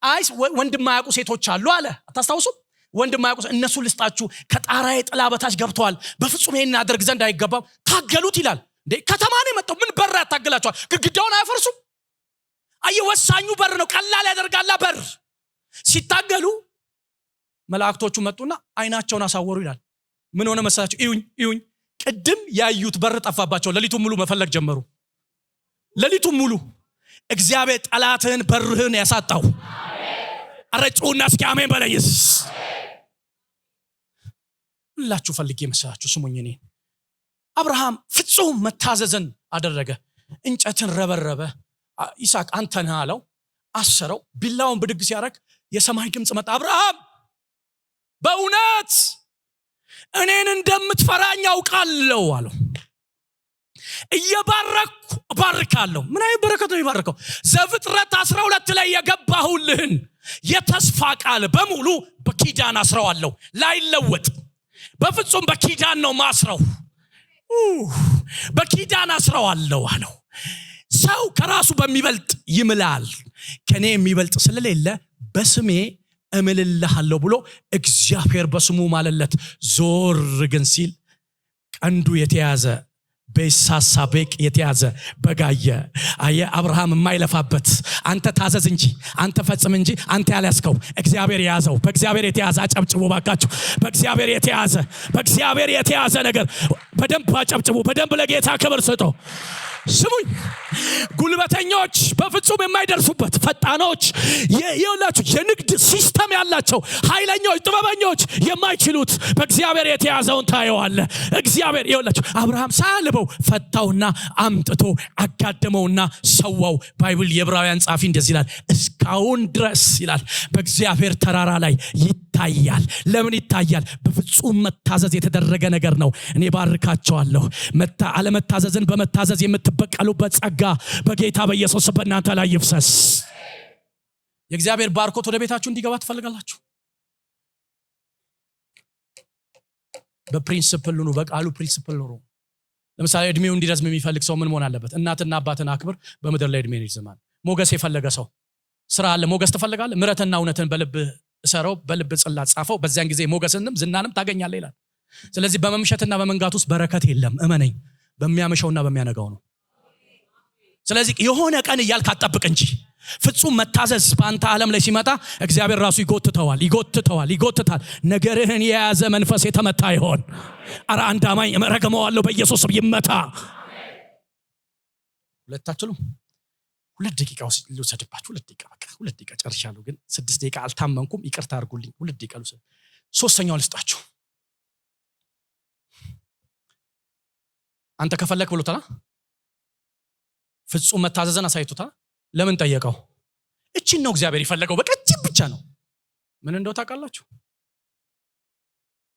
አይ ወንድማያውቁ ሴቶች አሉ አለ። አታስታውሱም? ወንድማያውቁ እነሱ ልስጣችሁ፣ ከጣራዬ ጥላ በታች ገብተዋል፣ በፍጹም ይሄን አደርግ ዘንድ አይገባም። ታገሉት ይላል። እንዴ ከተማ ነው የመጣው፣ ምን በር ያታገላቸዋል? ግድግዳውን አያፈርሱም። ወሳኙ በር ነው። ቀላል ያደርጋላ በር። ሲታገሉ መላእክቶቹ መጡና አይናቸውን አሳወሩ ይላል። ምን ሆነ መሰላችሁ? እዩኝ። ቅድም ያዩት በር ጠፋባቸው። ሌሊቱን ሙሉ መፈለግ ጀመሩ። ሌሊቱን ሙሉ እግዚአብሔር ጠላትህን በርህን ያሳጣው። አረጩና እስኪ አሜን በለይስ። ሁላችሁ ፈልጌ መሰላችሁ ስሙኝ። እኔ አብርሃም ፍጹም መታዘዝን አደረገ። እንጨትን ረበረበ። ይስሐቅ አንተ ነህ አለው። አሰረው። ቢላውን ብድግ ሲያረግ የሰማይ ድምጽ መጣ። አብርሃም በእውነት እኔን እንደምትፈራኝ አውቃለሁ አለው። እየባረኩ ባርካለሁ። ምን አይነት በረከት ነው የባረከው? ዘፍጥረት 12 ላይ የገባሁልህን የተስፋ ቃል በሙሉ በኪዳን አስረዋለሁ። ላይለወጥ በፍጹም በኪዳን ነው ማስረው። በኪዳን አስረዋለሁ አለው። ሰው ከራሱ በሚበልጥ ይምላል፣ ከኔ የሚበልጥ ስለሌለ በስሜ እምልልሃለሁ ብሎ እግዚአብሔር በስሙ ማለለት። ዞር ግን ሲል ቀንዱ የተያዘ በሳሳ ቤቅ የተያዘ በጋየ አየ። አብርሃም የማይለፋበት አንተ ታዘዝ እንጂ አንተ ፈጽም እንጂ አንተ ያልያዝከው እግዚአብሔር ያዘው። በእግዚአብሔር የተያዘ አጨብጭቡ ባካችሁ። በእግዚአብሔር የተያዘ ነገር በደንብ አጨብጭቡ። በደንብ ለጌታ ክብር ስጡ። ስሙኝ፣ ጉልበተኞች በፍጹም የማይደርሱበት፣ ፈጣኖች የሁላችሁ የንግድ ሲስተም ያላቸው ኃይለኞች፣ ጥበበኞች የማይችሉት በእግዚአብሔር የተያዘውን ታየዋለ። እግዚአብሔር የሁላችሁ አብርሃም ሳያልበው ፈታውና አምጥቶ አጋደመውና ሰዋው። ባይብል የዕብራውያን ጻፊ እንደዚህ ይላል፣ እስካሁን ድረስ ይላል በእግዚአብሔር ተራራ ላይ ይታያል። ለምን ይታያል? በፍጹም መታዘዝ የተደረገ ነገር ነው። እኔ ባርካቸዋለሁ። አለመታዘዝን በመታዘዝ የምትበቀሉበት ጸጋ በጌታ በኢየሱስ በእናንተ ላይ ይፍሰስ። የእግዚአብሔር ባርኮት ወደ ቤታችሁ እንዲገባ ትፈልጋላችሁ? በፕሪንሲፕል ኑሩ፣ በቃሉ ፕሪንሲፕል ኑሩ። ለምሳሌ እድሜው እንዲረዝም የሚፈልግ ሰው ምን መሆን አለበት? እናትና አባትን አክብር፣ በምድር ላይ እድሜን ይርዝማል። ሞገስ የፈለገ ሰው ስራ አለ። ሞገስ ትፈልጋለህ? ምሕረትና እውነትን በልብ እሰረው፣ በልብ ጽላት ጻፈው፣ በዚያን ጊዜ ሞገስንም ዝናንም ታገኛለህ ይላል። ስለዚህ በመምሸትና በመንጋት ውስጥ በረከት የለም። እመነኝ፣ በሚያመሸውና በሚያነጋው ነው። ስለዚህ የሆነ ቀን እያልክ አትጠብቅ እንጂ ፍጹም መታዘዝ በአንተ ዓለም ላይ ሲመጣ እግዚአብሔር ራሱ ይጎትታል። ነገርህን የያዘ መንፈስ የተመታ ይሆን። አረ አንድ አማኝ ረግመዋለሁ በኢየሱስ ስም ይመታ። ሁለታችሁም 2 ደቂቃ ልውሰድባችሁ። 2 ደቂቃ በቃ 2 ደቂቃ ጨርሻለሁ። ግን 6 ደቂቃ አልታመንኩም፣ ይቅርታ አድርጉልኝ። 2 ደቂቃ ልውሰድ። ሶስተኛው ልስጣችሁ። አንተ ከፈለክ ብሎታል። ፍጹም መታዘዝን አሳይቶታ ለምን ጠየቀው? እቺን ነው እግዚአብሔር ይፈልገው። በቃ እቺን ብቻ ነው። ምን እንደው ታውቃላችሁ?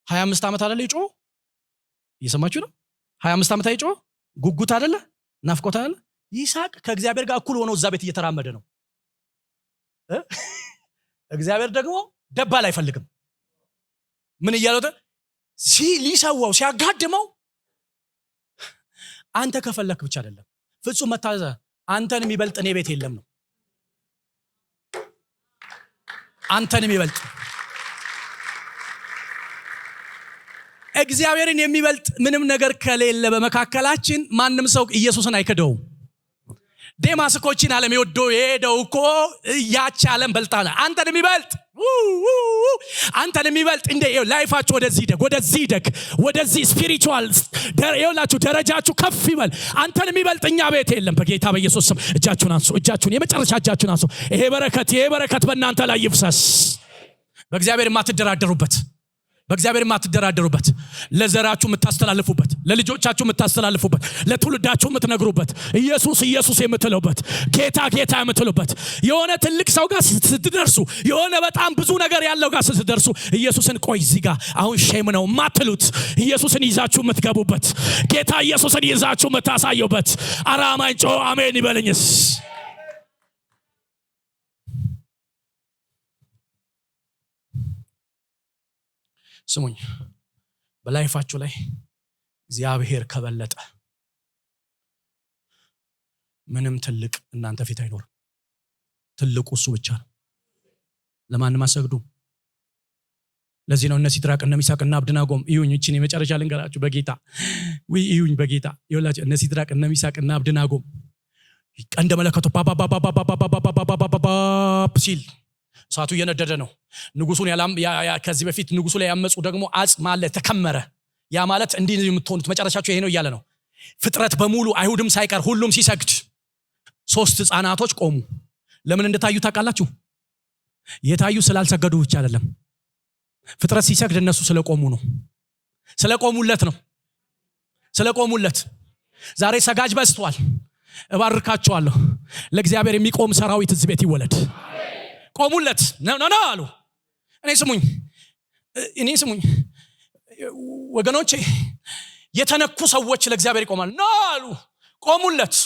25 ዓመት አይደለ ይጮህ? እየሰማችሁ ነው? 25 ዓመት አይጮህ? ጉጉት አይደለ? ናፍቆት አይደለ? ይስሐቅ ከእግዚአብሔር ጋር እኩል ሆኖ እዛ ቤት እየተራመደ ነው። እግዚአብሔር ደግሞ ደባል አይፈልግም። ምን እያለው ሊሰዋው ሲያጋድመው አንተ ከፈለክ ብቻ አይደለም ፍጹም መታዘዝ አንተን የሚበልጥ እኔ ቤት የለም ነው። አንተን የሚበልጥ እግዚአብሔርን የሚበልጥ ምንም ነገር ከሌለ በመካከላችን ማንም ሰው ኢየሱስን አይከደውም። ዴማስ እኮ ይህችን ዓለም የወደው የሄደው እኮ ያቺ ዓለም በልጣና አንተን የሚበልጥ እንደ ላይፋችሁ ወደዚህ ደግ ወደዚህ ስፒሪቹዋል ይኸውላችሁ ደረጃችሁ ከፍ ይበል። አንተን የሚበልጥ እኛ ቤት የለም። በጌታ በኢየሱስ ስም እጃችሁን አንሱ። የመጨረሻ እጃችሁን አንሱ። ይሄ በረከት በእናንተ ላይ ይፍሰስ። በእግዚአብሔር የማትደራደሩበት ለዘራችሁ የምታስተላልፉበት፣ ለልጆቻችሁ የምታስተላልፉበት፣ ለትውልዳችሁ የምትነግሩበት፣ ኢየሱስ የምትሉበት፣ ጌታ የምትሉበት፣ የሆነ ትልቅ ሰው ጋር ስትደርሱ፣ የሆነ በጣም ብዙ ነገር ያለው ጋር ስትደርሱ ኢየሱስን ቆይ እዚህ ጋር አሁን ሼም ነው ማትሉት፣ ኢየሱስን ይዛችሁ የምትገቡበት፣ ጌታ ኢየሱስን ይዛችሁ የምታሳዩበት። አራማኝ ጮ አሜን ይበልኝስ። ስሙኝ፣ በላይፋችሁ ላይ እግዚአብሔር ከበለጠ ምንም ትልቅ እናንተ ፊት አይኖርም። ትልቁ እሱ ብቻ ነው። ለማንም አሰግዱ። ለዚህ ነው እነ ሲድራቅ እነ ሚሳቅ እነ አብደናጎም እቺን የመጨረሻ ልንገራችሁ በጌታ በጌታ ይኸውላችሁ እነ ሲድራቅ እነ ሚሳቅ እነ አብደናጎም ቀንደ መለከቱ ሲል እሳቱ እየነደደ ነው። ንጉሱን ከዚህ በፊት ንጉሱ ላይ ያመጹ ደግሞ አጽም አለ ተከመረ። ያ ማለት እንዲህ የምትሆኑት መጨረሻችሁ ይሄ ነው እያለ ነው። ፍጥረት በሙሉ አይሁድም ሳይቀር ሁሉም ሲሰግድ 3 ሕፃናቶች ቆሙ። ለምን እንደታዩ ታውቃላችሁ? የታዩ ስላልሰገዱ ብቻ አይደለም። ፍጥረት ሲሰግድ እነሱ ስለቆሙ ነው። ስለቆሙለት ነው። ስለቆሙለት። ዛሬ ሰጋጅ በዝቷል። እባርካቸዋለሁ። ለእግዚአብሔር የሚቆም ሰራዊት እዚህ ቤት ይወለድ። ቆሙለት ነው አሉ። እኔ ስሙኝ ወገኖቼ፣ የተነኩ ሰዎች ለእግዚአብሔር ይቆማሉ ነው አሉ። ቆሙለት።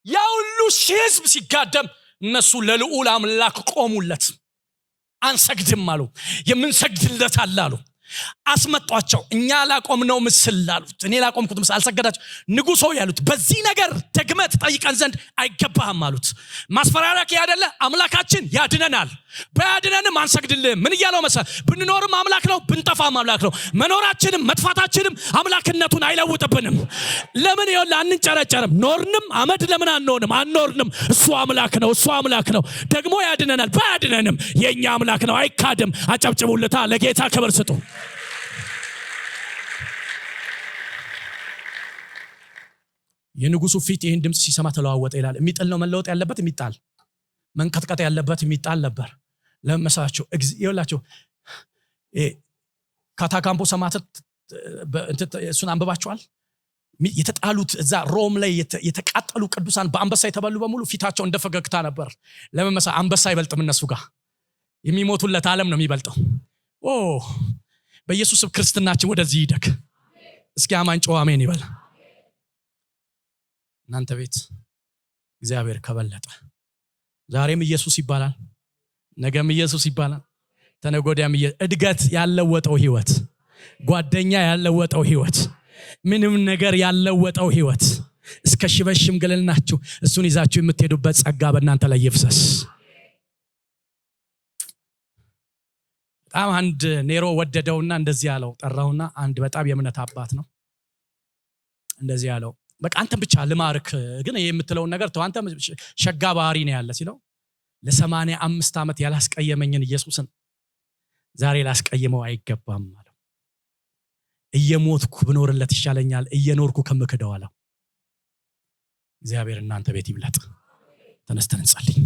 ያ ሁሉ ሕዝብ ሲጋደም እነሱ ለልዑል አምላክ ቆሙለት። አንሰግድም አሉ። የምንሰግድለት አለ አሉ። አስመጧቸው። እኛ ላቆምነው ምስል አሉት። እኔ ላቆምኩት ምስል አልሰገዳችሁ። ንጉሶ ያሉት በዚህ ነገር ደግመህ ትጠይቀን ዘንድ አይገባህም አሉት። ማስፈራሪያ አይደለ? አምላካችን ያድነናል። ባያድነንም አንሰግድልህም። ምን እያለው መሰለህ? ብንኖርም አምላክ ነው፣ ብንጠፋም አምላክ ነው። መኖራችንም መጥፋታችንም አምላክነቱን አይለውጥብንም። ለምን ይኸውልህ አንንጨረጨርም? ኖርንም አመድ ለምን አንኖርንም? እሱ አምላክ ነው። ደግሞ ያድነናል። ባያድነንም የኛ አምላክ ነው፣ አይካድም። አጨብጭቡልታ። ለጌታ ክብር ስጡ። የንጉሱ ፊት ይህን ድምጽ ሲሰማ ተለዋወጠ ይላል። የሚጥል ነው መለወጥ ያለበት፣ የሚጣል መንቀጥቀጥ ያለበት የሚጣል ነበር። ለመሳቸው ይኸውላችሁ ካታካምፖ ሰማዕታት እሱን አንብባችኋል? የተጣሉት እዛ ሮም ላይ የተቃጠሉ ቅዱሳን በአንበሳ የተበሉ በሙሉ ፊታቸው እንደ ፈገግታ ነበር። ለመመሳ አንበሳ አይበልጥም እነሱ ጋር። የሚሞቱለት ዓለም ነው የሚበልጠው። በኢየሱስ ክርስትናችን ወደዚህ ይደግ። እስኪ አማኝ ጮህ አሜን ይበል። እናንተ ቤት እግዚአብሔር ከበለጠ ዛሬም ኢየሱስ ይባላል፣ ነገም ኢየሱስ ይባላል፣ ተነጎዳም እድገት ያለወጠው ህይወት፣ ጓደኛ ያለወጠው ህይወት፣ ምንም ነገር ያለወጠው ህይወት እስከ ሽበሽምግልናችሁ እሱን ይዛችሁ የምትሄዱበት ጸጋ በእናንተ ላይ ይፍሰስ። በጣም አንድ ኔሮ ወደደውና እንደዚህ ያለው ጠራውና፣ አንድ በጣም የእምነት አባት ነው። እንደዚህ ያለው በቃ አንተን ብቻ ልማርክ፣ ግን የምትለውን ነገር ተው፣ አንተ ሸጋ ባህሪ ነው ያለ ሲለው፣ ለ85 ዓመት ያላስቀየመኝን ኢየሱስን ዛሬ ላስቀየመው አይገባም አለው። እየሞትኩ ብኖርለት ይሻለኛል እየኖርኩ ከምክደው አለው። እግዚአብሔር እናንተ ቤት ይብለጥ። ተነስተን እንጸልይ።